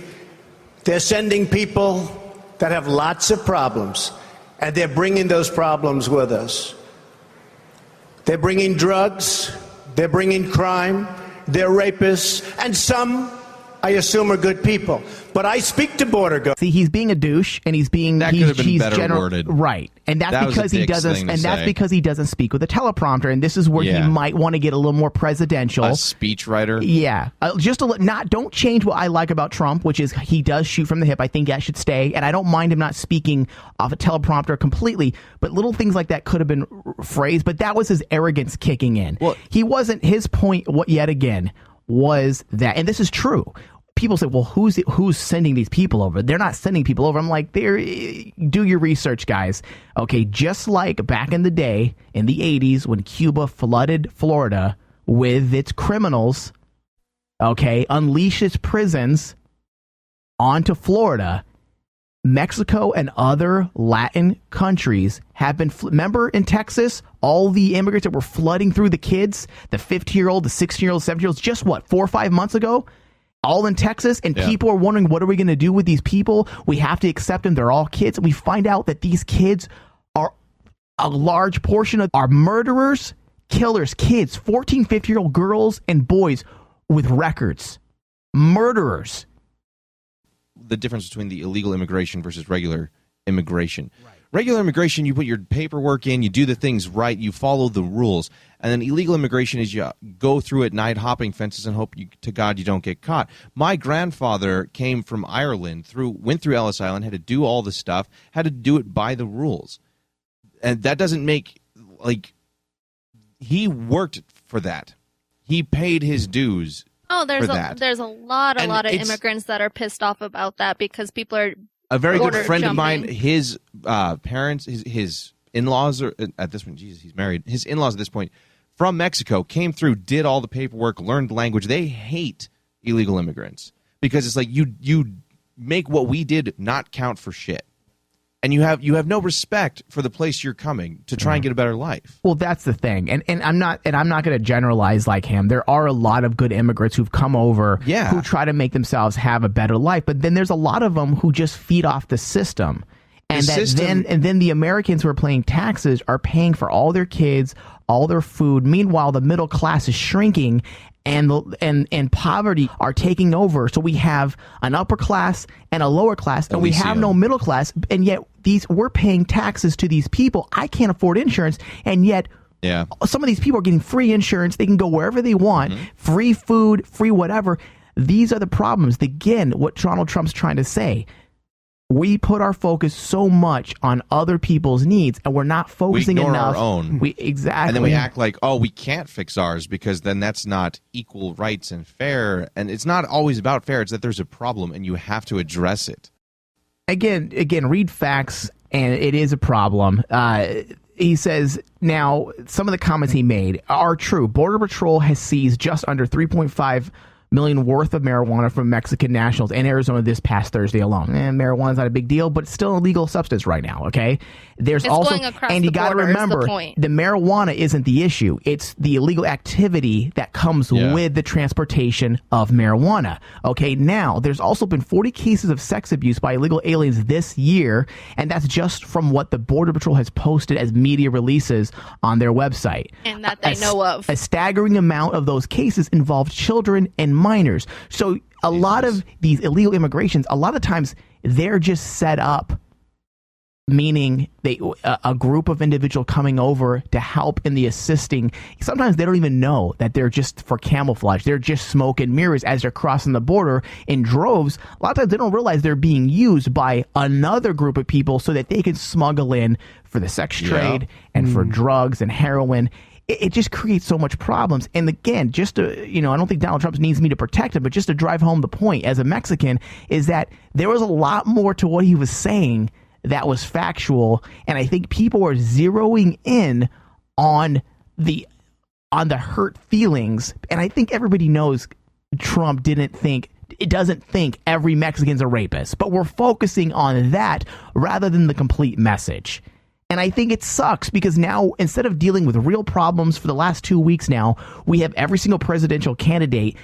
They're sending people that have lots of problems, and they're bringing those problems with us. They're bringing drugs, they're bringing crime, they're rapists, and some, I assume, are good people. But I speak to border guards. See, he's being a douche, and he's being That could have been better worded. Right, and that's That was a because he dick's doesn't, thing to and that's say. because he doesn't speak with a teleprompter. And this is where Yeah. he might want to get a little more presidential. A speechwriter. Yeah, just don't change what I like about Trump, which is he does shoot from the hip. I think that should stay, and I don't mind him not speaking off a teleprompter completely. But little things like that could have been phrased. But that was his arrogance kicking in. Well, he wasn't. His point, what yet again, was that, and this is true. People say, well, who's sending these people over? They're not sending people over. I'm like, do your research, guys. Okay, just like back in the day, in the 80s, when Cuba flooded Florida with its criminals, okay, unleashed its prisons onto Florida, Mexico and other Latin countries have been, remember in Texas, all the immigrants that were flooding through the kids, the 15-year-old, the 16-year-old, 17-year-olds, just what, 4 or 5 months ago? All in Texas, and people are wondering, what are we going to do with these people? We have to accept them. They're all kids. We find out that these kids are a large portion of our murderers, killers, kids, 14, 15-year-old girls and boys with records. Murderers. The difference between the illegal immigration versus regular immigration. Right. Regular immigration, you put your paperwork in, you do the things right, you follow the rules. And then illegal immigration is you go through at night hopping fences and hope to God you don't get caught. My grandfather came from Ireland, went through Ellis Island, had to do all the stuff, had to do it by the rules. And that doesn't make, like, he worked for that. He paid his dues. Oh, there's for that. there's a lot of immigrants that are pissed off about that because people are a very good border friend of jumping. mine, his parents, his in-laws are at this point, Jesus, he's married. His in-laws at this point from Mexico came through, did all the paperwork, learned the language. They hate illegal immigrants because it's like you make what we did not count for shit. And you have no respect for the place you're coming to try and get a better life. Well, that's the thing, and I'm not going to generalize like him. There are a lot of good immigrants who've come over, who try to make themselves have a better life, but then there's a lot of them who just feed off the system, and then the Americans who are paying taxes are paying for all their kids, all their food. Meanwhile, the middle class is shrinking. And poverty are taking over. So we have an upper class and a lower class, and we have no middle class. And yet we're paying taxes to these people. I can't afford insurance, and yet some of these people are getting free insurance. They can go wherever they want, free food, free whatever. These are the problems. Again, what Donald Trump's trying to say. We put our focus so much on other people's needs, and we're not focusing enough. We enough. Our own. Exactly. And then we act like, oh, we can't fix ours because then that's not equal rights and fair. And it's not always about fair. It's that there's a problem, and you have to address it. Again, read facts, and it is a problem. He says, now, some of the comments he made are true. Border Patrol has seized just under 3.5 million worth of marijuana from Mexican nationals in Arizona this past Thursday alone. Marijuana's not a big deal, but it's still an illegal substance right now, okay? There's it's also, going across and you got to remember, the marijuana isn't the issue. It's the illegal activity that comes with the transportation of marijuana. Okay, now, there's also been 40 cases of sex abuse by illegal aliens this year, and that's just from what the Border Patrol has posted as media releases on their website. And that they know of. A staggering amount of those cases involved children and minors. So a lot of these illegal immigrations, a lot of times they're just set up, meaning a group of individuals coming over to help in the assisting. Sometimes they don't even know that they're just for camouflage. They're just smoke and mirrors as they're crossing the border in droves. A lot of times they don't realize they're being used by another group of people so that they can smuggle in for the sex trade and for drugs and heroin. It just creates so much problems. And again, just to, I don't think Donald Trump needs me to protect him, but just to drive home the point as a Mexican is that there was a lot more to what he was saying that was factual. And I think people are zeroing in on the hurt feelings. And I think everybody knows Trump didn't think it doesn't think every Mexican's a rapist, but we're focusing on that rather than the complete message. And I think it sucks because now, instead of dealing with real problems for the last 2 weeks now, we have every single presidential candidate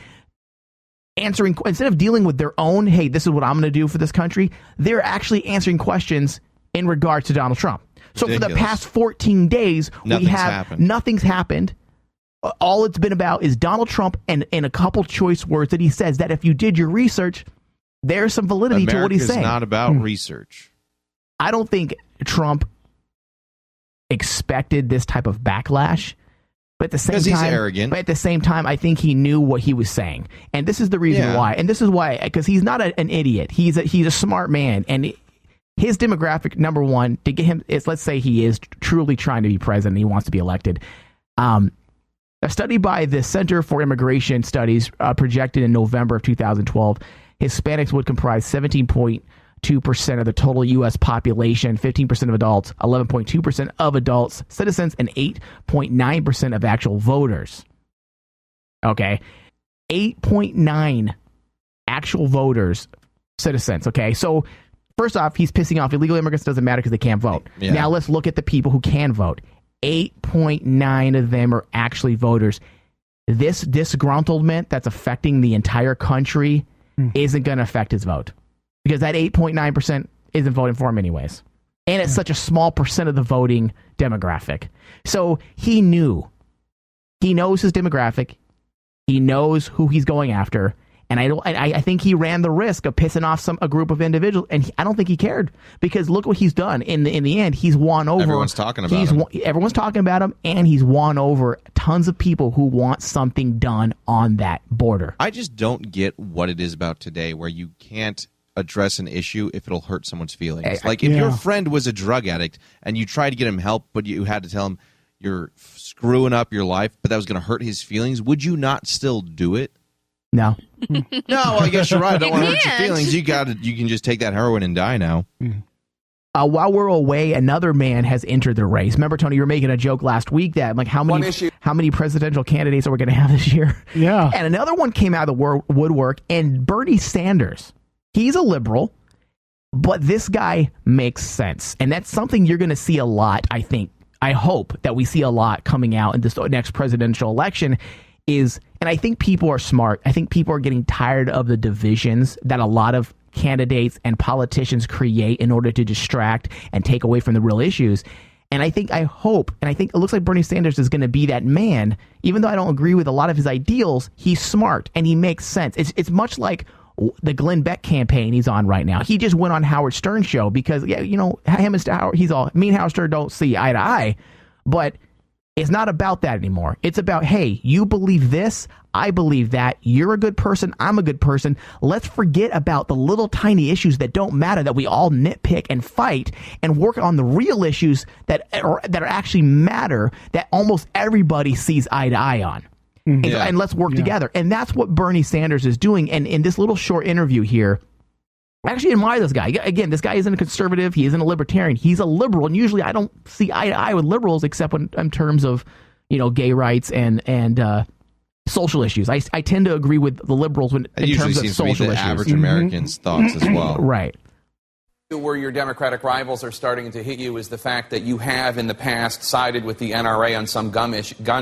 answering, instead of dealing with their own, hey, this is what I'm going to do for this country, they're actually answering questions in regards to Donald Trump. So for the past 14 days, nothing's happened. All it's been about is Donald Trump and a couple choice words that he says that if you did your research, there's some validity to what he's saying. It's not about research. I don't think Trump expected this type of backlash, but at the same time, he's arrogant. But at the same time, I think he knew what he was saying, and this is the reason why. And this is why, because he's not an idiot. He's a smart man, and his demographic, number one, to get him is, let's say he is truly trying to be president, he wants to be elected. A study by the Center for Immigration Studies projected in November of 2012, Hispanics would comprise 17.2% of the total U.S. population, 15% of adults, 11.2% of adults, citizens, and 8.9% of actual voters. Okay. 8.9 actual voters, citizens. Okay. So first off, he's pissing off illegal immigrants. Doesn't matter because they can't vote. Yeah. Now let's look at the people who can vote. 8.9 of them are actually voters. This disgruntlement that's affecting the entire country isn't going to affect his vote, because that 8.9% isn't voting for him anyways. And it's such a small percent of the voting demographic. So he knows his demographic. He knows who he's going after. And I think he ran the risk of pissing off a group of individuals, and I don't think he cared, because look what he's done. In the end, he's won over. Everyone's talking about him. Everyone's talking about him, and he's won over tons of people who want something done on that border. I just don't get what it is about today where you can't address an issue if it'll hurt someone's feelings. Like if your friend was a drug addict and you tried to get him help, but you had to tell him you're screwing up your life, but that was going to hurt his feelings, would you not still do it? No. No, well, I guess you're right. I don't want to hurt your feelings. You can just take that heroin and die now. While we're away, another man has entered the race. Remember, Tony, you were making a joke last week that like how many presidential candidates are we going to have this year? Yeah. And another one came out of the woodwork, and Bernie Sanders. He's a liberal, but this guy makes sense. And that's something you're going to see a lot, I think. I hope that we see a lot coming out in this next presidential election and I think people are smart. I think people are getting tired of the divisions that a lot of candidates and politicians create in order to distract and take away from the real issues. And I think it looks like Bernie Sanders is going to be that man. Even though I don't agree with a lot of his ideals, he's smart and he makes sense. It's much like the Glenn Beck campaign he's on right now. He just went on Howard Stern's show because, him and Howard, me and Howard Stern don't see eye to eye, but it's not about that anymore. It's about, hey, you believe this, I believe that, you're a good person, I'm a good person. Let's forget about the little tiny issues that don't matter, that we all nitpick and fight, and work on the real issues that are actually matter, that almost everybody sees eye to eye on. And let's work together. And that's what Bernie Sanders is doing. And in this little short interview here, I actually admire this guy. Again, this guy isn't a conservative. He isn't a libertarian. He's a liberal. And usually I don't see eye to eye with liberals except in terms of, gay rights and social issues. I tend to agree with the liberals in terms of social issues. Average American's thoughts as well. Right. Where your Democratic rivals are starting to hit you is the fact that you have in the past sided with the NRA on some gun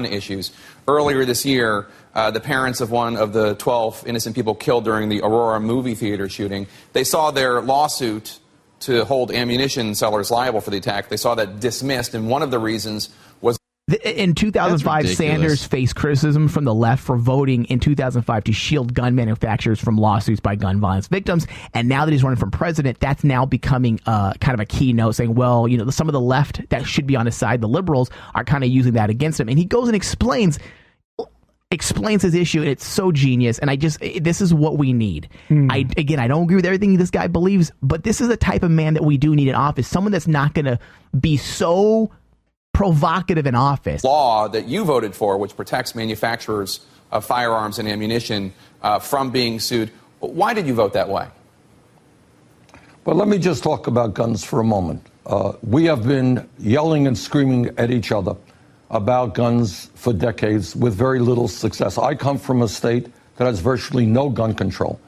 issues. Earlier this year, the parents of one of the 12 innocent people killed during the Aurora movie theater shooting, they saw their lawsuit to hold ammunition sellers liable for the attack. They saw that dismissed, and one of the reasons was... In 2005, Sanders faced criticism from the left for voting in 2005 to shield gun manufacturers from lawsuits by gun violence victims. And now that he's running for president, that's now becoming kind of a keynote, saying, well, some of the left that should be on his side, the liberals, are kind of using that against him. And he goes and explains his issue, and it's so genius. And this is what we need. I don't agree with everything this guy believes, but this is the type of man that we do need in office. Someone that's not going to be so provocative in office. Law that you voted for, which protects manufacturers of firearms and ammunition from being sued. Why did you vote that way? Well, let me just talk about guns for a moment. We have been yelling and screaming at each other about guns for decades with very little success. I come from a state that has virtually no gun control.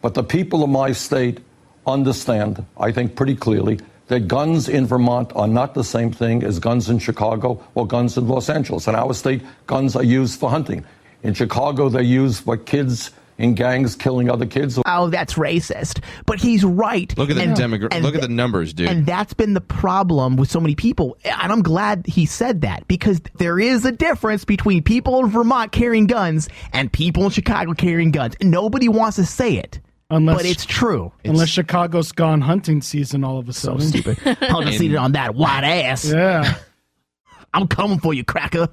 But the people of my state understand, I think pretty clearly, that guns in Vermont are not the same thing as guns in Chicago or guns in Los Angeles. In our state, guns are used for hunting. In Chicago, they're used for kids in gangs killing other kids. Oh, that's racist. But he's right. Look at look at the numbers, dude. And that's been the problem with so many people. And I'm glad he said that, because there is a difference between people in Vermont carrying guns and people in Chicago carrying guns. And nobody wants to say it. But it's true. Unless Chicago's gone hunting season all of a So sudden. stupid. I'll just see it on that white ass. Yeah. I'm coming for you, cracker.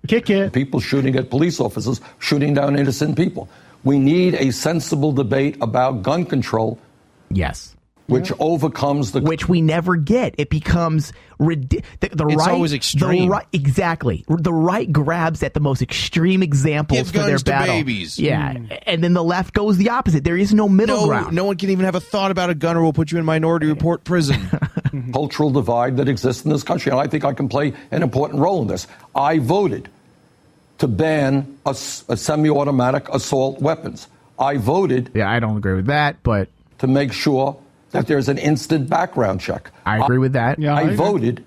Kick it. People shooting at police officers, shooting down innocent people. We need a sensible debate about gun control. Yes. Which overcomes the... Which we never get. It becomes... The It's right, always extreme. Exactly. The right grabs at the most extreme examples Give for their guns to battle. babies. Yeah. And then the left goes the opposite. There is no middle ground. No one can even have a thought about a gun, or we'll put you in Minority Report prison. cultural divide that exists in this country. And I think I can play an important role in this. I voted to ban a semi-automatic assault weapons. I voted... Yeah, I don't agree with that, but... ...to make sure that there's an instant background check. I agree with that. Yeah, I voted...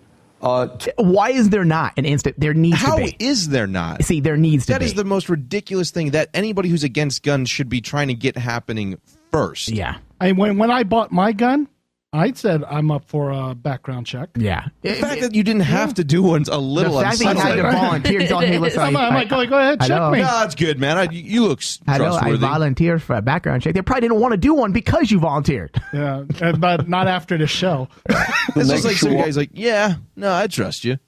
Why is there not an instant? There needs to be. How is there not? See, there needs to be. That is the most ridiculous thing that anybody who's against guns should be trying to get happening first. Yeah. When I bought my gun, I said I'm up for a background check. Yeah. The fact that you didn't have to do one a little The fact that you had to volunteer. Hey, listen, I'm like, go ahead, check me. No, it's good, man. You look I trustworthy. volunteered for a background check. They probably didn't want to do one because you volunteered. Yeah, but not after the show. It's just like some guy's like, yeah, no, I trust you.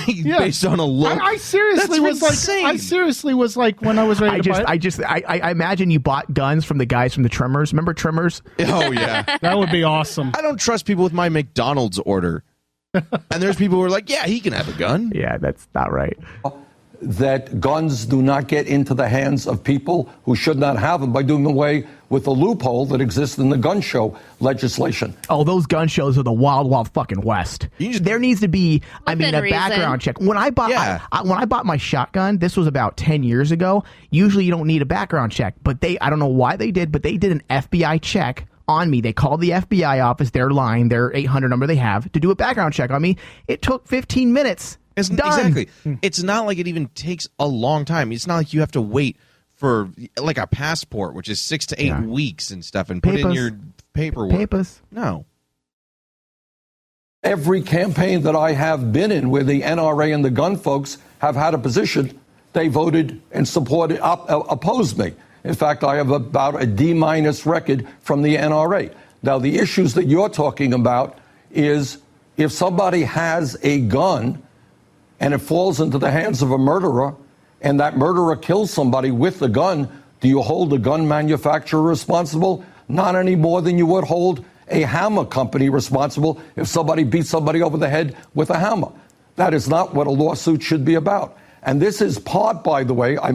Based on a look. I seriously That's was insane. like, I seriously was like, when I was ready to buy it. I imagine you bought guns from the guys from the Trimmers. Remember Trimmers? Oh yeah, that would be awesome. I don't trust people with my McDonald's order. And there's people who are like, yeah, he can have a gun. Yeah, that's not right. That guns do not get into the hands of people who should not have them by doing away with the loophole that exists in the gun show legislation. Oh, those gun shows are the wild, wild fucking west. There needs to be, a background check. When I bought, when I bought my shotgun, this was about 10 years ago. Usually, you don't need a background check, but I don't know why they did, but they did an FBI check on me. They called the FBI office, their line, their 800 number they have, to do a background check on me. It took 15 minutes. It's done. Exactly. It's not like it even takes a long time. It's not like you have to wait for like a passport, which is 6 to 8 weeks and stuff, and put in your paperwork. No. Every campaign that I have been in where the NRA and the gun folks have had a position, they voted and supported, opposed me. In fact, I have about a D- record from the NRA. Now, the issues that you're talking about is if somebody has a gun and it falls into the hands of a murderer, and that murderer kills somebody with the gun, do you hold the gun manufacturer responsible? Not any more than you would hold a hammer company responsible if somebody beats somebody over the head with a hammer. That is not what a lawsuit should be about. And this is part, by the way, I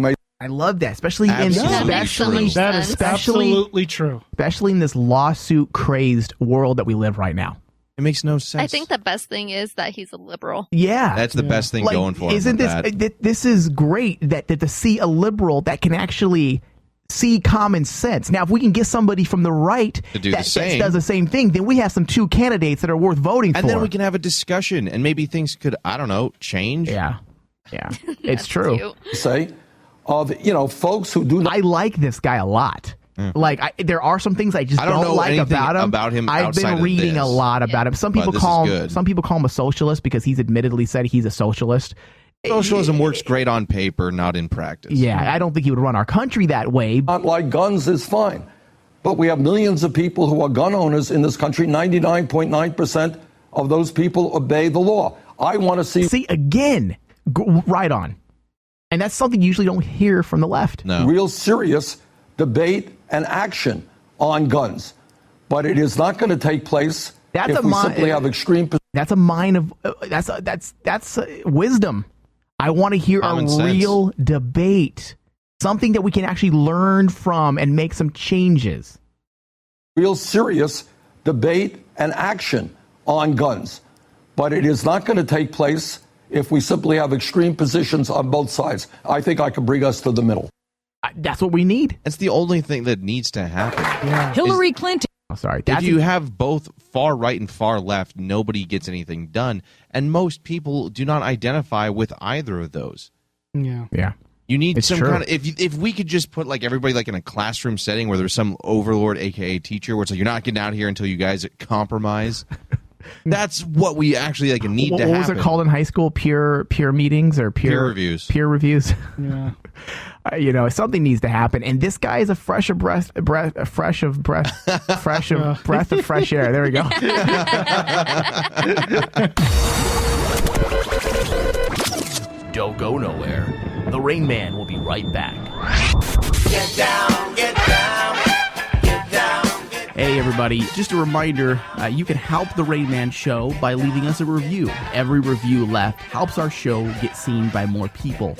love that, especially that is absolutely true. Especially in this lawsuit crazed world that we live right now. It makes no sense. I think the best thing is that he's a liberal. Yeah, that's the best thing going for him. Isn't this is great that to see a liberal that can actually see common sense. Now, if we can get somebody from the right to do the same, that does the same thing, then we have some two candidates that are worth voting for. And then we can have a discussion, and maybe things could, I don't know, change. Yeah, it's true. Cute. say of folks who do not. I like this guy a lot. Like there are some things I just don't know like about him. I've outside been reading a lot about him. Some people call him a socialist because he's admittedly said he's a socialist. Socialism works great on paper, not in practice. Yeah, I don't think he would run our country that way. Not like guns is fine. But we have millions of people who are gun owners in this country. 99.9% of those people obey the law. I want to see again, right on. And that's something you usually don't hear from the left. No. Real serious debate and action on guns. But it is not going to take place if we simply have extreme. That's a mind of that's wisdom. I want to hear a real debate, something that we can actually learn from and make some changes. Real serious debate and action on guns. But it is not going to take place if we simply have extreme positions on both sides. I think I can bring us to the middle. That's what we need. It's the only thing that needs to happen. Yeah. Hillary Clinton. Oh, sorry. If you have both far right and far left, nobody gets anything done. And most people do not identify with either of those. Yeah. Yeah. You need It's some true. kind of if we could just put like everybody like in a classroom setting where there's some overlord, aka teacher, where it's like you're not getting out of here until you guys compromise. That's what we actually like need to happen. What was it called in high school? Peer meetings or Peer reviews. Peer reviews. Yeah. Something needs to happen, and this guy is a fresh of breath of fresh air. There we go. Don't go nowhere. The Rain Man will be right back. Get down, get down, get down. Hey everybody, just a reminder, you can help The Rain Man Show by leaving us a review. Every review left helps our show get seen by more people.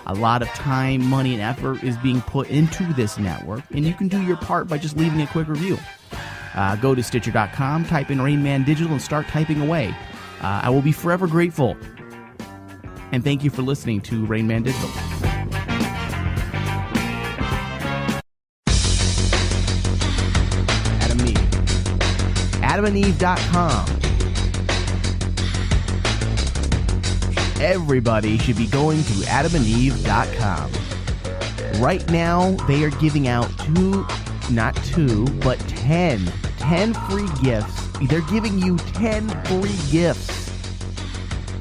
A lot of time, money, and effort is being put into this network, and you can do your part by just leaving a quick review. Go to Stitcher.com, type in Rain Man Digital, and start typing away. I will be forever grateful. And thank you for listening to Rain Man Digital. Adam and Eve. AdamandEve.com. Everybody should be going to AdamandEve.com. Right now, they are giving out 10 free gifts. They're giving you 10 free gifts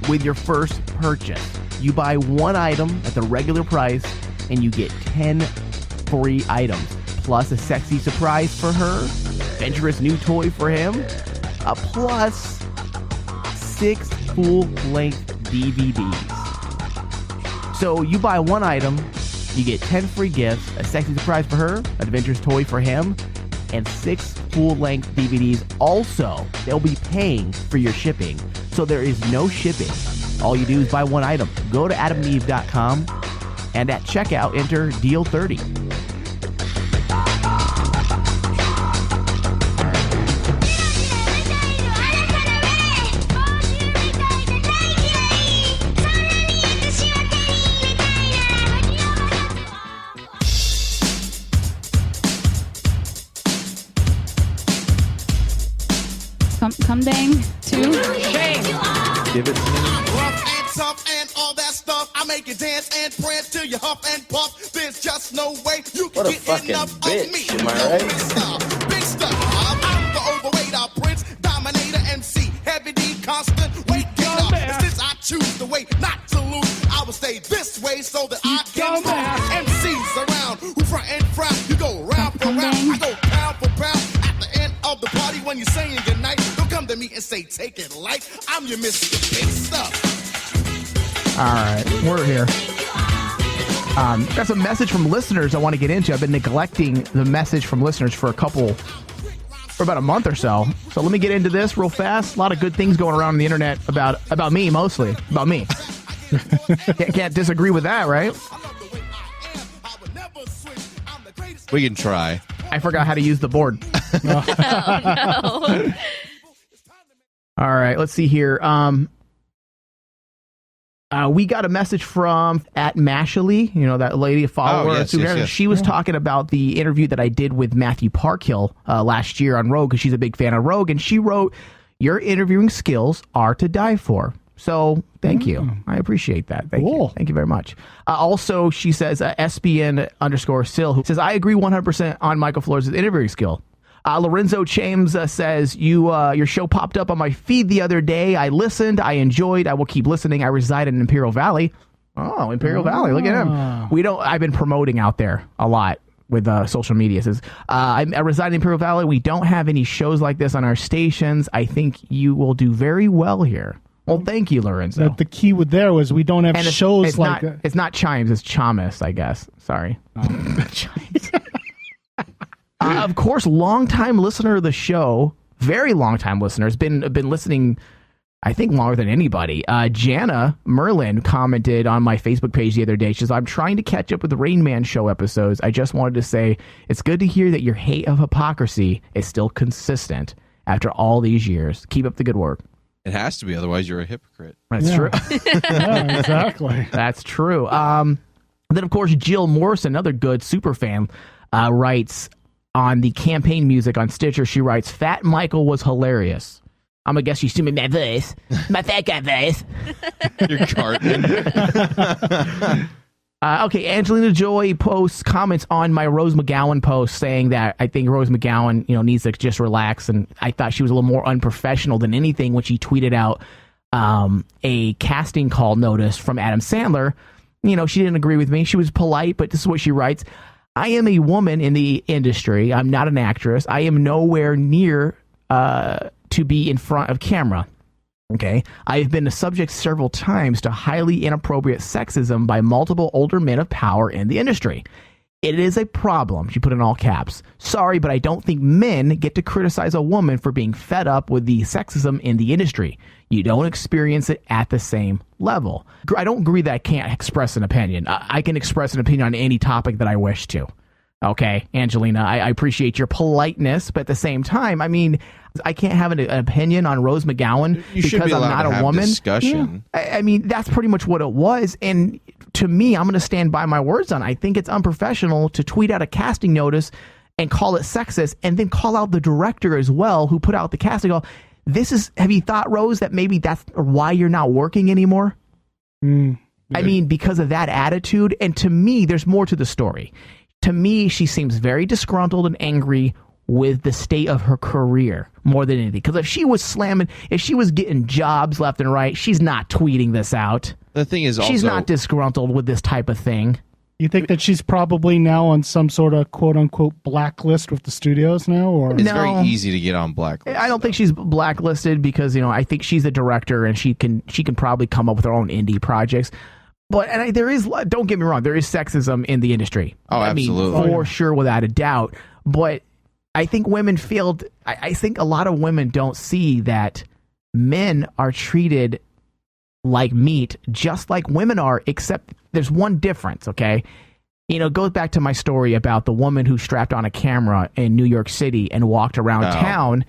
with your first purchase. You buy one item at the regular price and you get 10 free items, plus a sexy surprise for her, adventurous new toy for him, plus 6 full-length DVDs. So you buy one item, you get 10 free gifts, a sexy surprise for her, an adventurous toy for him, and 6 full-length DVDs. Also, they'll be paying for your shipping, so there is no shipping. All you do is buy one item. Go to AdamandEve.com, and at checkout, enter DEAL30. Come bang, too. Shame. Give it to me. Rough and tough and all that stuff. I make you dance and prance till you huff and puff. There's just no way you can What a get fucking enough of bitch, me. am I right? Big stuff, big stuff. I'm the overweight prince, dominator, MC, heavy D, constant weight gainer. Since I choose the way not to lose, I will stay this way so that I can move. MCs around who front and frown. You go round for round, I go pound for pound. At the end of the party when you're saying goodnight, don't come to me and say take it light. I'm your Mr. Big Stuff. All right, we're here. Got some message from listeners I want to get into. I've been neglecting the message from listeners for about a month or so. So let me get into this real fast. A lot of good things going around on the internet about me, mostly about me. Can't disagree with that, right? We can try. I forgot how to use the board. No. All right, let's see here. We got a message from @Mashley, that lady, a follower. Yes. She was talking about the interview that I did with Matthew Parkhill last year on Rogue, because she's a big fan of Rogue, and she wrote, "Your interviewing skills are to die for." So thank you. I appreciate that. Thank you. Thank you very much. Also, she says, SBN_Sill, who says, I agree 100% on Michael Flores' interviewing skill. Lorenzo James says, your show popped up on my feed the other day. I listened. I enjoyed. I will keep listening. I reside in Imperial Valley. Oh, Imperial Valley. Look at him. I've been promoting out there a lot with social media. It says, I reside in Imperial Valley. We don't have any shows like this on our stations. I think you will do very well here. Well, thank you, Lorenzo. The key with there was we don't have shows like that. It's not Chimes, it's Chamis, I guess. Sorry. Of course, long-time listener of the show, very long-time listener, has been listening, I think, longer than anybody. Jana Merlin commented on my Facebook page the other day. She says, I'm trying to catch up with the Rain Man show episodes. I just wanted to say, it's good to hear that your hate of hypocrisy is still consistent after all these years. Keep up the good work. It has to be, otherwise you're a hypocrite. That's true. Yeah, exactly. That's true. Then, of course, Jill Morrison, another good super fan, writes on the campaign music on Stitcher, she writes, Fat Michael was hilarious. I'm going to guess she's doing my voice. My fat guy voice. Your carton. Okay, Angelina Jolie posts comments on my Rose McGowan post saying that I think Rose McGowan, needs to just relax, and I thought she was a little more unprofessional than anything when she tweeted out a casting call notice from Adam Sandler. She didn't agree with me. She was polite, but this is what she writes. I am a woman in the industry. I'm not an actress. I am nowhere near to be in front of camera. Okay. I have been the subject several times to highly inappropriate sexism by multiple older men of power in the industry. It is a problem. She put in all caps. Sorry, but I don't think men get to criticize a woman for being fed up with the sexism in the industry. You don't experience it at the same level. I don't agree that I can't express an opinion. I can express an opinion on any topic that I wish to. Okay, Angelina, I appreciate your politeness, but at the same time, I can't have an opinion on Rose McGowan because I'm not a woman. Discussion. Yeah. That's pretty much what it was. And to me, I'm going to stand by my words on it. I think it's unprofessional to tweet out a casting notice and call it sexist and then call out the director as well who put out the casting. Have you thought, Rose, that maybe that's why you're not working anymore? Because of that attitude. And to me, there's more to the story. To me, she seems very disgruntled and angry with the state of her career more than anything. Because if she was getting jobs left and right, she's not tweeting this out. The thing is also, she's not disgruntled with this type of thing. You think that she's probably now on some sort of quote-unquote blacklist with the studios now? Or it's very easy to get on blacklist. I don't think she's blacklisted because, I think she's a director and she can probably come up with her own indie projects. But there is, don't get me wrong, there is sexism in the industry. Oh, absolutely. For sure, without a doubt. But I think women I think a lot of women don't see that men are treated like meat, just like women are, except there's one difference, okay? It goes back to my story about the woman who strapped on a camera in New York City and walked around town,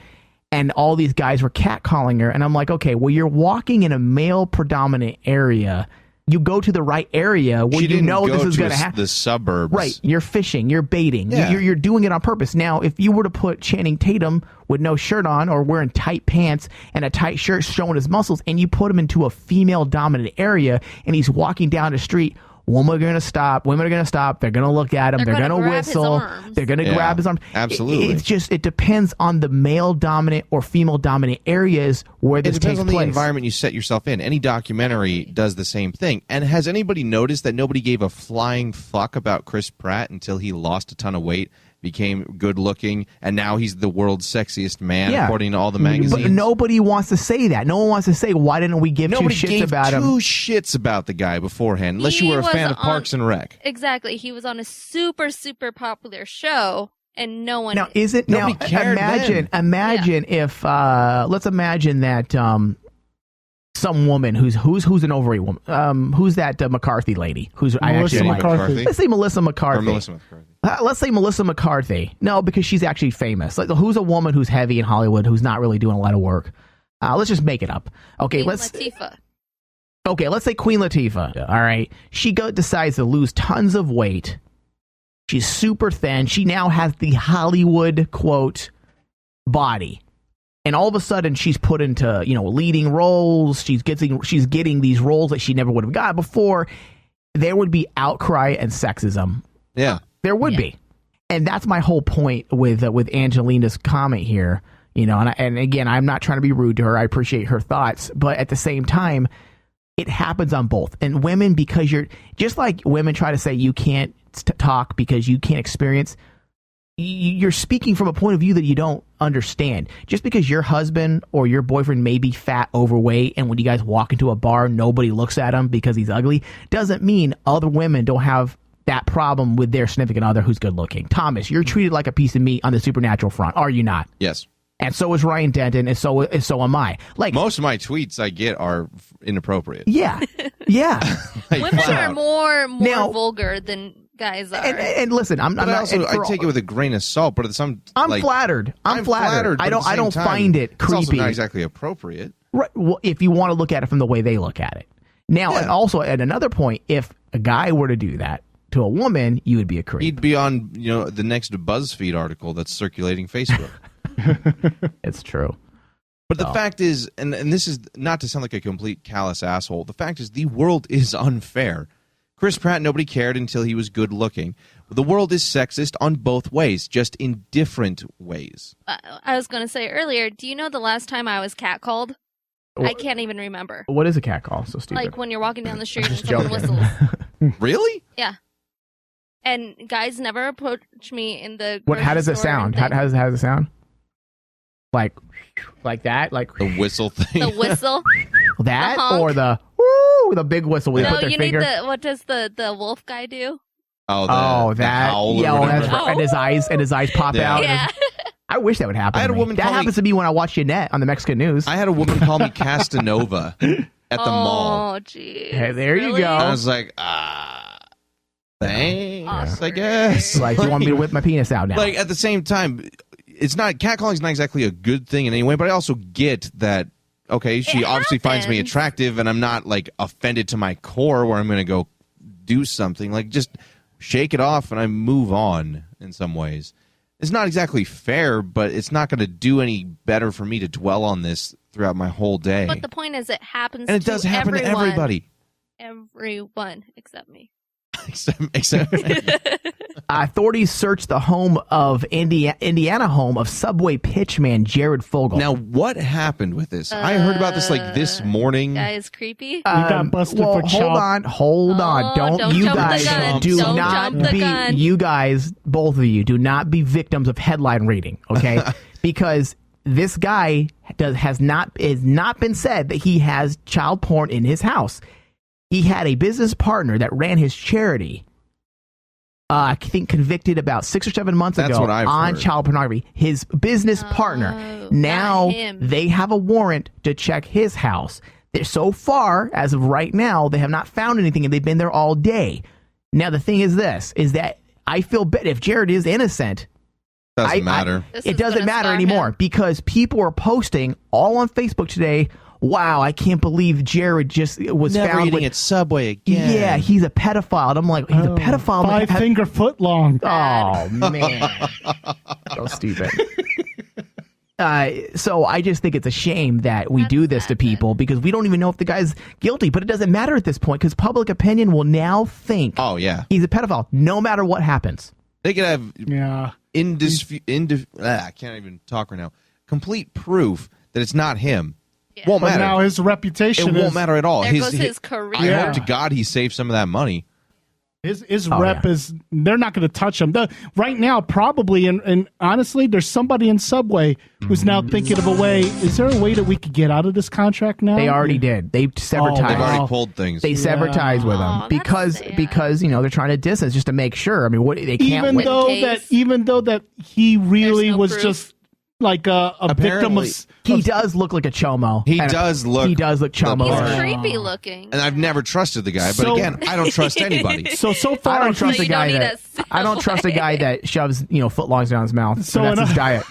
and all these guys were catcalling her. And I'm like, okay, well, you're walking in a male-predominant area. You go to the right area where this is going to happen. The suburbs. Right. You're fishing. You're baiting. Yeah. You're doing it on purpose. Now, if you were to put Channing Tatum with no shirt on or wearing tight pants and a tight shirt showing his muscles, and you put him into a female-dominant area and he's walking down the street, women are going to stop. They're going to look at him. They're going to whistle. They're going to grab his arm. Absolutely. It depends on the male-dominant or female-dominant areas where this takes place. It depends on the environment you set yourself in. Any documentary does the same thing. And has anybody noticed that nobody gave a flying fuck about Chris Pratt until he lost a ton of weight, became good looking, and now he's the world's sexiest man, according to all the magazines? But nobody wants to say that. No one wants to say, why didn't we give Nobody two shits gave about him? two shits about the guy beforehand, unless you were a fan of Parks and Rec. Exactly. He was on a super, super popular show, and no one... Now, is it... Now, imagine if... let's imagine that... some woman who's an overweight woman. Who's that McCarthy lady? Melissa McCarthy. Let's say Melissa McCarthy. Or Melissa McCarthy. Let's say Melissa McCarthy. No, because she's actually famous. Like, who's a woman who's heavy in Hollywood who's not really doing a lot of work? Let's just make it up. Okay, Latifah. Okay, let's say Queen Latifah. All right, she decides to lose tons of weight. She's super thin. She now has the Hollywood quote body. And all of a sudden, she's put into leading roles. She's getting these roles that she never would have got before. There would be outcry and sexism. Yeah, there would be, and that's my whole point with Angelina's comment here. And again, I'm not trying to be rude to her. I appreciate her thoughts, but at the same time, it happens on both. And women, because you're just like women try to say you can't talk because you can't experience. You're speaking from a point of view that you don't understand. Just because your husband or your boyfriend may be fat, overweight, and when you guys walk into a bar, nobody looks at him because he's ugly, doesn't mean other women don't have that problem with their significant other who's good looking. Thomas, you're treated like a piece of meat on the supernatural front, are you not? Yes. And so is Ryan Denton, and so am I. Like, most of my tweets I get are inappropriate. Yeah. Women are more vulgar than guys are. And listen, I'm not. I take it with a grain of salt, but I'm flattered. I'm flattered. I don't find it creepy. It's also not exactly appropriate. Right. Well, if you want to look at it from the way they look at it. Now, and also at another point, if a guy were to do that, to a woman, you would be a creep. He'd be on, the next BuzzFeed article that's circulating Facebook. It's true. But the fact is, and this is not to sound like a complete callous asshole, the fact is the world is unfair. Chris Pratt, nobody cared until he was good looking. The world is sexist on both ways, just in different ways. I was going to say earlier, do you know the last time I was catcalled? I can't even remember. What is a catcall? So stupid. Like when you're walking down the street and Just someone joking. whistles. Really? Yeah. And guys never approach me in the How does it grocery store sound? and How does it sound? Like that? Like the whistle thing? The whistle? That The honk? or the woo, the big whistle where they No, put their you finger. need what does the wolf guy do? Oh, that. the howl or Yeah, well, whatever. that's right. And his eyes pop Yeah. out. Yeah. I wish that would happen. I had to a me. woman That call me- happens to me when I watch Yanet on the Mexican news. I had a woman call me Castanova at the mall. Oh, geez. Hey, there you go. I was like, thanks, I guess. Like, you want me to whip my penis out now? Like, at the same time, catcalling is not exactly a good thing in any way, but I also get that, okay, she obviously finds me attractive, and I'm not, like, offended to my core where I'm going to go do something. Like, just shake it off and I move on in some ways. It's not exactly fair, but it's not going to do any better for me to dwell on this throughout my whole day. But the point is, it happens And it to does happen to everyone. everybody. Everyone except me. Except authorities searched the home of Indiana home of Subway pitchman Jared Fogle. Now, what happened with this? I heard about this like this morning. Guy is creepy. got busted for Hold on. Don't you jump the guys gun. do Don't not jump the be gun. you guys, both of you, do not be victims of headline reading, okay? Because this guy has not been said that he has child porn in his house. He had a business partner that ran his charity. I think convicted about 6 or 7 months That's ago what I've on heard. child pornography. His business partner. Now him. they have a warrant to check his house. So far, as of right now, they have not found anything, and they've been there all day. Now the thing is that I feel bad if Jared is innocent. Doesn't matter. It doesn't matter anymore because people are posting all on Facebook today. Wow, I can't believe Jared just was Never found eating with at Subway again. Yeah, he's a pedophile. And I'm like, he's a pedophile. but 5 finger foot long. Oh man, so stupid. So I just think it's a shame that we do this to people because we don't even know if the guy's guilty. But it doesn't matter at this point because public opinion will now think, oh yeah, he's a pedophile, no matter what happens. They could have Yeah. I can't even talk right now. Complete proof that it's not him. Won't But matter. now his reputation It won't matter at all. There goes his career. I Yeah. hope to God he saved some of that money. His Oh, rep is, they're not going to touch him. Right now, probably, and honestly, there's somebody in Subway who's now thinking of a way. Is there a way that we could get out of this contract now? They already did. They severed ties. They've already pulled things. They severed ties with him because they're trying to distance just to make sure. I mean, what they can't Even win. though that he really was just like a victim of. He does look like a chomo. He does look chomo. He's creepy looking. And I've never trusted the guy, but So- again, I don't trust anybody. So far, I don't trust a you guy don't need that a I don't trust a guy that shoves footlongs down his mouth. So So that's his enough- diet.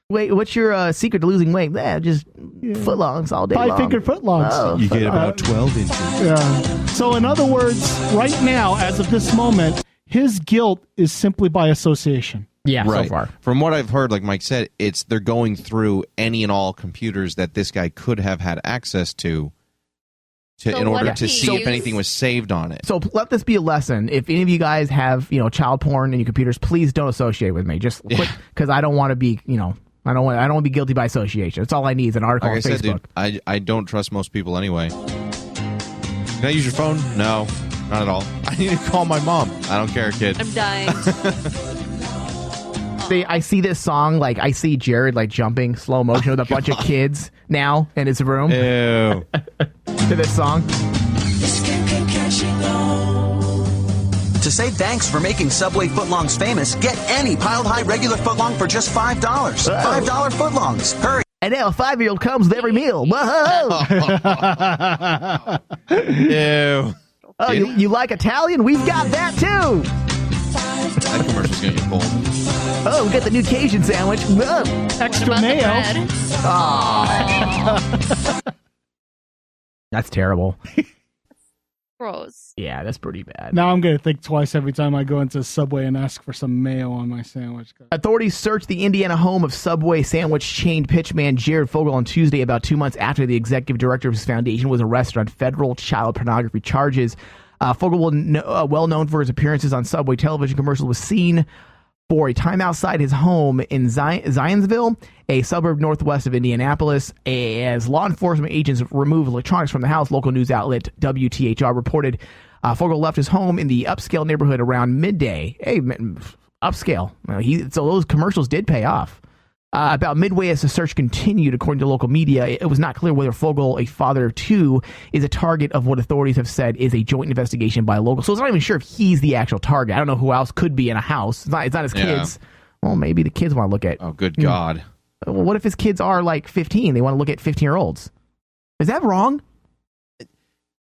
Wait, what's your secret to losing weight? Just footlongs all day long. 5 finger footlongs. Oh, You get about 12 inches. Yeah. So in other words, right now, as of this moment, his guilt is simply by association. Yeah, Right. so far. From what I've heard, like Mike said, they're going through any and all computers that this guy could have had access to So in what order if to he see if used- anything was saved on it. So let this be a lesson. If any of you guys have child porn in your computers, please don't associate with me. Just because I don't want to be I don't want to be guilty by association. That's all I need is an article Like I on said, Facebook. dude, I don't trust most people anyway. Can I use your phone? No, not at all. I need to call my mom. I don't care, kid. I'm dying. I see this song, like I see Jared like jumping slow motion with a bunch of kids now in his room Ew. to this song. To say thanks for making Subway footlongs famous, get any piled high regular footlong for just $5. $5 footlongs. Hurry. And now a 5-year-old comes with every meal. Whoa! Ew. Oh, you like Italian? We've got that too. That commercial's gonna get pulled. Oh, we got the new Cajun sandwich. Whoa. Extra mayo. Aw. That's terrible. Gross. Yeah, that's pretty bad. Now I'm gonna think twice every time I go into Subway and ask for some mayo on my sandwich. Authorities searched the Indiana home of Subway sandwich chain pitchman Jared Fogle on Tuesday, about 2 months after the executive director of his foundation was arrested on federal child pornography charges. Fogle, well known for his appearances on Subway television commercials, was seen for a time outside his home in Zionsville, a suburb northwest of Indianapolis. As law enforcement agents removed electronics from the house, local news outlet WTHR reported Fogle left his home in the upscale neighborhood around midday. Hey, upscale. So those commercials did pay off. About midway as the search continued, according to local media, it was not clear whether Fogle, a father of two, is a target of what authorities have said is a joint investigation by local. So it's not even sure if he's the actual target. I don't know who else could be in a house. It's not his kids. Well, maybe the kids want to look at... Oh, good God. Well, what if his kids are like 15? They want to look at 15-year-olds. Is that wrong?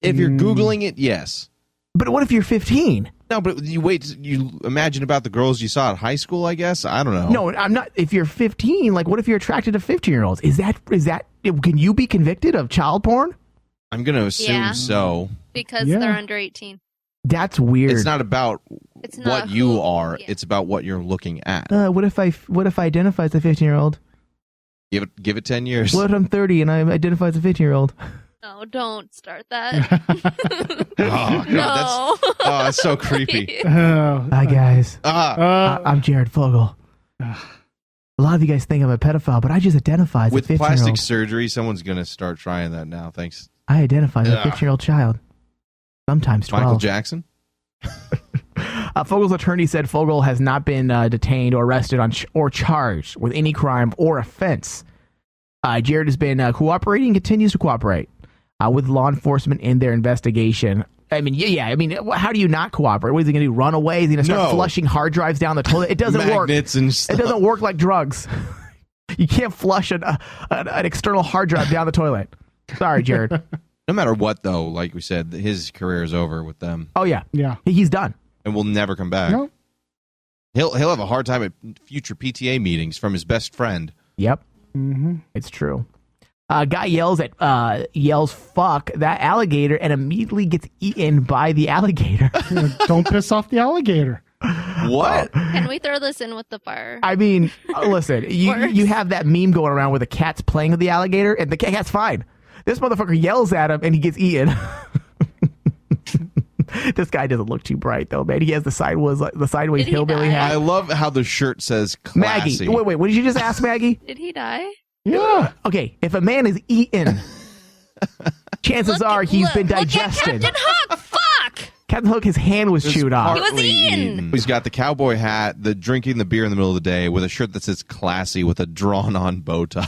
If you're Googling it, yes. But what if you're 15? No, but you imagine about the girls you saw at high school, I guess? I don't know. No, I'm not. If you're 15, like, what if you're attracted to 15-year-olds? Is that, can you be convicted of child porn? I'm going to assume so. Because they're under 18. That's weird. It's not about It's what not you are. It's about what you're looking at. What if I identify as a 15-year-old? Give it 10 years. What if I'm 30 and I identify as a 15-year-old? No, don't start that. Oh, God, that's so creepy. Hi, guys. I'm Jared Fogle. A lot of you guys think I'm a pedophile, but I just identify as With a 15-year-old. plastic surgery, someone's going to start trying that now. Thanks. I identify as a 15-year-old child. Sometimes 12. Michael Jackson? Fogle's attorney said Fogle has not been detained or arrested or charged with any crime or offense. Jared has been cooperating and continues to cooperate with law enforcement in their investigation. I mean, how do you not cooperate? What is he going to do? Run away? Is he going to start flushing hard drives down the toilet? It doesn't work. Magnets and stuff. It doesn't work like drugs. You can't flush an external hard drive down the toilet. Sorry, Jared. No matter what, though, like we said, his career is over with them. Oh, yeah. He's done. And will never come back. No. He'll have a hard time at future PTA meetings from his best friend. Yep. Mm-hmm. It's true. Guy yells fuck that alligator and immediately gets eaten by the alligator. Don't piss off the alligator. What? Can we throw this in with the fire? I mean, listen, you have that meme going around where the cat's playing with the alligator and the cat's fine. This motherfucker yells at him and he gets eaten. This guy doesn't look too bright though, man. He has the sideways hillbilly hat. I love how the shirt says classy. Maggie, wait, what did you just ask, Maggie? Did he die? Yeah. Okay, if a man is eaten, chances are he's been digested. Captain Hook, fuck! Captain Hook, his hand was chewed off. He was eaten. He's got the cowboy hat, the drinking the beer in the middle of the day with a shirt that says classy with a drawn-on bow tie.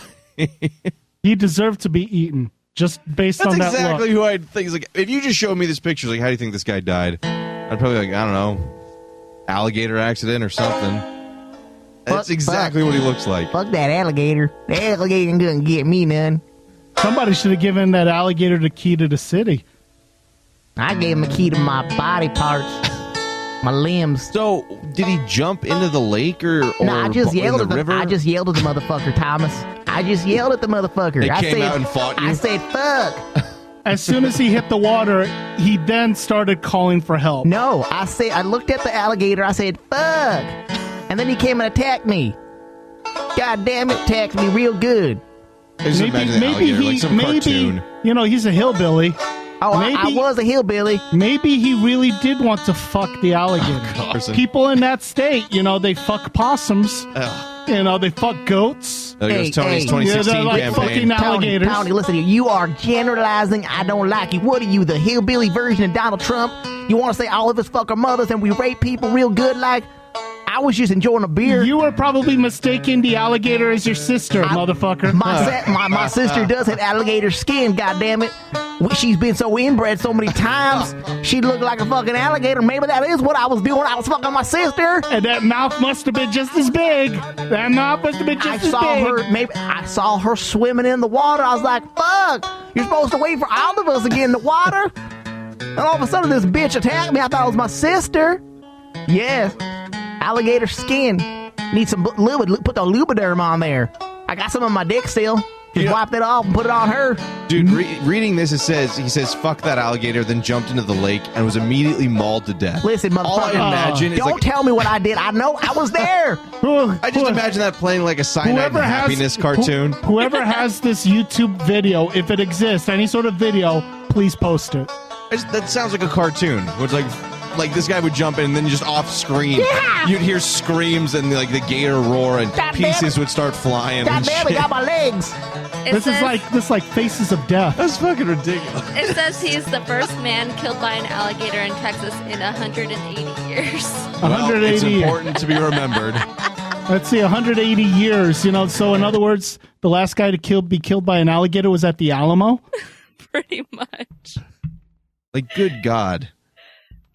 He deserved to be eaten. Just based on that That's exactly look. who I'd think. Like, if you just showed me this picture, like, how do you think this guy died? I'd probably like, I don't know, alligator accident or something. That's exactly what he looks like. Fuck that alligator. The alligator ain't gonna get me none. Somebody should have given that alligator the key to the city. I gave him a key to my body parts, my limbs. So, did he jump into the lake or I just yelled in the river? I just yelled at the motherfucker, Thomas. I just yelled at the motherfucker. They I came said, out and fought you? I said, fuck. As soon as he hit the water, he then started calling for help. No, I looked at the alligator. I said, fuck. And then he came and attacked me. God damn it, attacked me real good. Just imagine the alligator, like some cartoon. You know, he's a hillbilly. Oh, I was a hillbilly. Maybe he really did want to fuck the alligator. People in that state, you know, they fuck possums. You know, they fuck goats. There goes Tony's 2016 like campaign. fucking alligators. Tony, listen to you. You are generalizing. I don't like you. What are you, the hillbilly version of Donald Trump? You want to say all of us fuck our mothers and we rape people real good like... I was just enjoying a beer. You were probably mistaking the alligator as your sister, motherfucker. My sister does have alligator skin, goddammit. She's been so inbred so many times, she looked like a fucking alligator. Maybe that is what I was doing. I was fucking my sister. And that mouth must have been just as big. That mouth must have been just as big. I saw her swimming in the water. I was like, fuck, you're supposed to wait for all of us to get in the water? And all of a sudden this bitch attacked me. I thought it was my sister. Yes. Alligator skin. Need some put the lubriderm on there. I got some on my dick still. Just wiped it off and put it on her. Dude, reading this, he says, fuck that alligator, then jumped into the lake and was immediately mauled to death. Listen, motherfucker. All I imagine is don't tell me what I did. I know I was there. I just imagine that playing like a cyanide and happiness cartoon. Whoever has this YouTube video, if it exists, any sort of video, please post it. That sounds like a cartoon. It's like this guy would jump in and then just off screen. Yeah! You'd hear screams and like the gator roar and God pieces would start flying. God and damn it, shit. got my legs. This is like Faces of Death. That's fucking ridiculous. It says he's the first man killed by an alligator in Texas in 180 years. 180 it's years. important to be remembered. Let's see, 180 years. You know, so in other words, the last guy to be killed by an alligator was at the Alamo. Pretty much. Like, good God.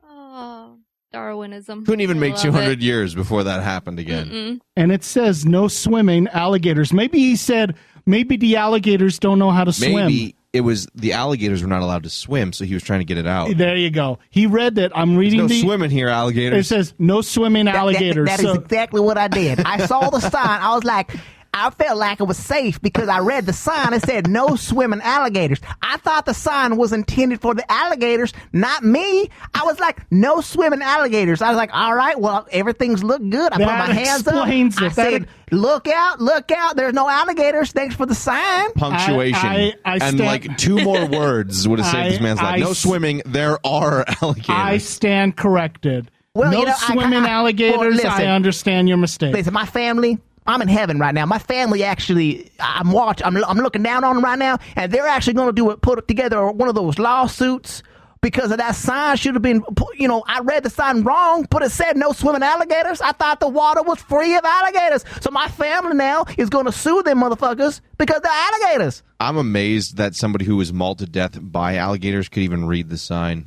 Oh, Darwinism. Couldn't even I make love 200 it. years before that happened again. Mm-mm. And it says no swimming alligators. Maybe he said maybe the alligators don't know how to swim. Maybe it was the alligators were not allowed to swim, so he was trying to get it out. There you go. He read that. I'm reading There's no swimming here, alligators. It says no swimming alligators. That is exactly what I did. I saw the sign. I was like, I felt like it was safe because I read the sign. It said no swimming alligators. I thought the sign was intended for the alligators, not me. I was like, no swimming alligators. I was like, all right, well, everything's look good. I put my hands up. I said, look out, look out. There's no alligators. Thanks for the sign. Punctuation. I and stand- like two more words would have saved this man's life. No swimming. There are alligators. I stand corrected. Well, no you know, swimming alligators. well, listen. I understand your mistake. Listen, my family, I'm in heaven right now. My family actually, I'm looking down on them right now, and they're actually going to put together one of those lawsuits because of that sign. Should have been, you know, I read the sign wrong, but it said no swimming alligators. I thought the water was free of alligators. So my family now is going to sue them motherfuckers because they're alligators. I'm amazed that somebody who was mauled to death by alligators could even read the sign.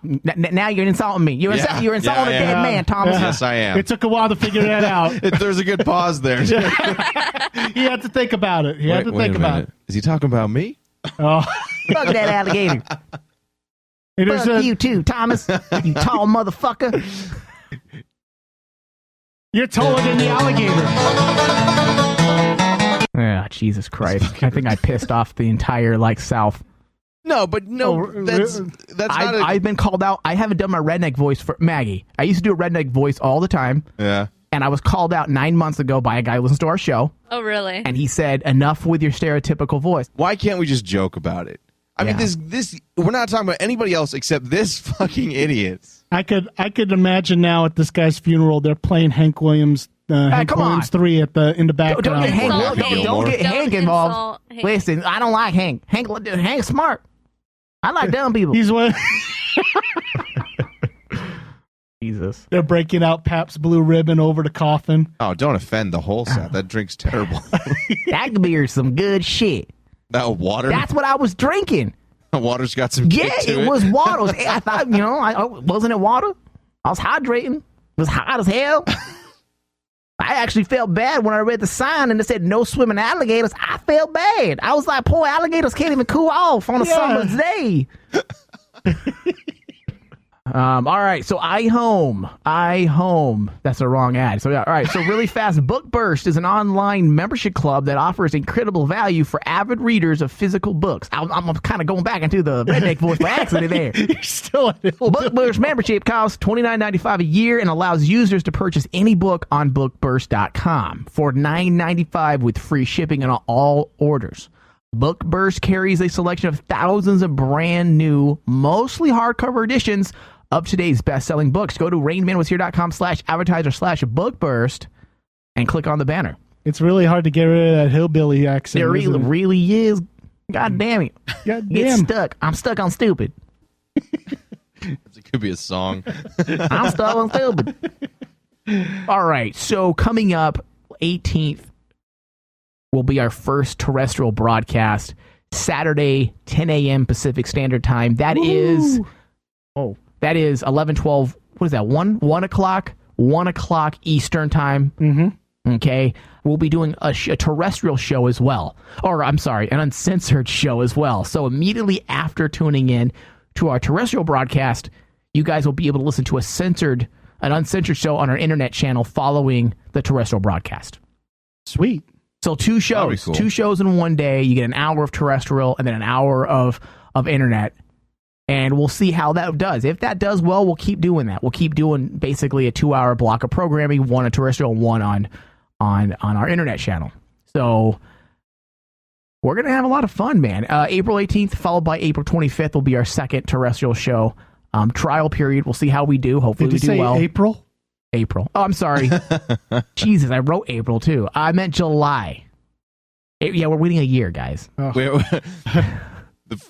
Now you're insulting me. You're insulting a dead man, Thomas. Yes, I am. It took a while to figure that out. There's a good pause there. He had to think about it. He had to think about it. Is he talking about me? Oh. Fuck that alligator. Fuck you too, Thomas. You tall motherfucker. You're taller than the alligator. Ah, Jesus Christ. I think I pissed off the entire, South. No, but that's not I've been called out. I haven't done my redneck voice for Maggie. I used to do a redneck voice all the time. Yeah. And I was called out 9 months ago by a guy who listens to our show. Oh, really? And he said, enough with your stereotypical voice. Why can't we just joke about it? I mean, this we're not talking about anybody else except this fucking idiot. I could imagine now at this guy's funeral they're playing Hank Williams. Hank Williams 3 in the background. Don't get Hank involved. Hank. Listen, I don't like Hank. Hank's smart. I like dumb people. He's one. Jesus. They're breaking out Pabst Blue Ribbon over the coffin. Oh, don't offend the whole South. That drink's terrible. That beer's some good shit. That water? That's what I was drinking. Water's got some kick to it was water. I thought, wasn't it water? I was hydrating. It was hot as hell. I actually felt bad when I read the sign and it said no swimming alligators. I felt bad. I was like, poor alligators can't even cool off on a summer's day. All right, so iHome. That's a wrong ad. So yeah, all right. So really fast, Book Burst is an online membership club that offers incredible value for avid readers of physical books. I'm kind of going back into the redneck voice by accident there. You're still at Book Burst membership costs $29.95 a year and allows users to purchase any book on bookburst.com for $9.95 with free shipping on all orders. Book Burst carries a selection of thousands of brand new, mostly hardcover editions of today's best-selling books. Go to rainmanwashere.com/advertiser/bookburst and click on the banner. It's really hard to get rid of that hillbilly accent. It really is. God damn it. God Get damn. stuck. I'm stuck on stupid. It could be a song. I'm stuck on stupid. All right. So coming up 18th will be our first terrestrial broadcast, Saturday, 10 a.m. Pacific Standard Time. That is 11, 12, what is that, 1 o'clock? 1 o'clock Eastern Time. Mm-hmm. Okay. We'll be doing a terrestrial show as well. Or, I'm sorry, an uncensored show as well. So immediately after tuning in to our terrestrial broadcast, you guys will be able to listen to an uncensored show on our internet channel following the terrestrial broadcast. Sweet. So 2 shows, cool. 2 shows in one day. You get an hour of terrestrial and then an hour of internet. And we'll see how that does. If that does well, we'll keep doing that. We'll keep doing basically a 2-hour block of programming, 1 on terrestrial, 1 on our internet channel. So we're going to have a lot of fun, man. April 18th, followed by April 25th, will be our second terrestrial show. Trial period. We'll see how we do. Hopefully Did you we do say well. April? Oh, I'm sorry. Jesus, I wrote April too. I meant July. Yeah, we're waiting a year, guys.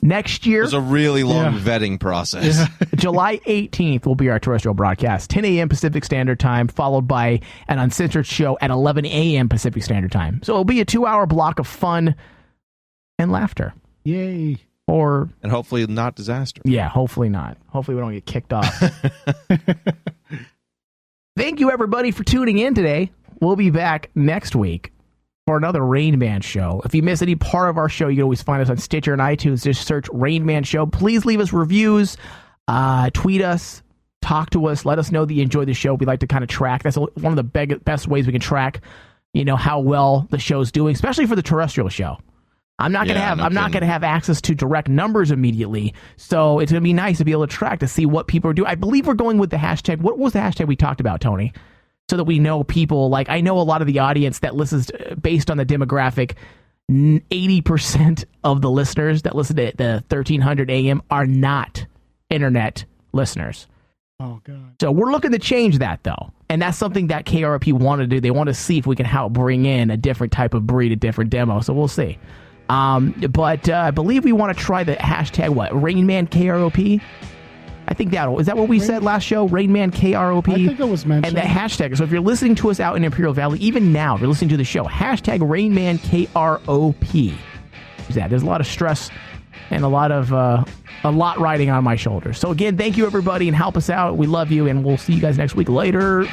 Next year. There's a really long vetting process. July 18th will be our terrestrial broadcast, 10 a.m. Pacific Standard Time, followed by an uncensored show at 11 a.m. Pacific Standard Time. So it'll be a 2-hour block of fun and laughter. Yay. And hopefully not disaster. Yeah, hopefully not. Hopefully we don't get kicked off. Thank you, everybody, for tuning in today. We'll be back next week for another Rain Man Show. If you miss any part of our show, you can always find us on Stitcher and iTunes. Just search Rain Man Show. Please leave us reviews, tweet us, talk to us, let us know that you enjoy the show. We like to kind of track. That's one of the best ways we can track, how well the show's doing, especially for the terrestrial show. I'm not gonna have access to direct numbers immediately, so it's gonna be nice to be able to track to see what people are doing. I believe we're going with the hashtag. What was the hashtag we talked about, Tony? So that we know people. Like, I know a lot of the audience that listens based on the demographic. 80% of the listeners that listen to the 1300 AM are not internet listeners. Oh God! So we're looking to change that, though, and that's something that KRP want to do. They want to see if we can help bring in a different type of breed, a different demo. So we'll see. But I believe we want to try the hashtag, Rain Man KROP? I think is that what we said last show? Rain Man KROP? I think it was mentioned. And the hashtag. So if you're listening to us out in Imperial Valley, even now, if you're listening to the show, hashtag Rain Man KROP. There's a lot of stress and a lot riding on my shoulders. So again, thank you, everybody, and help us out. We love you, and we'll see you guys next week. Later.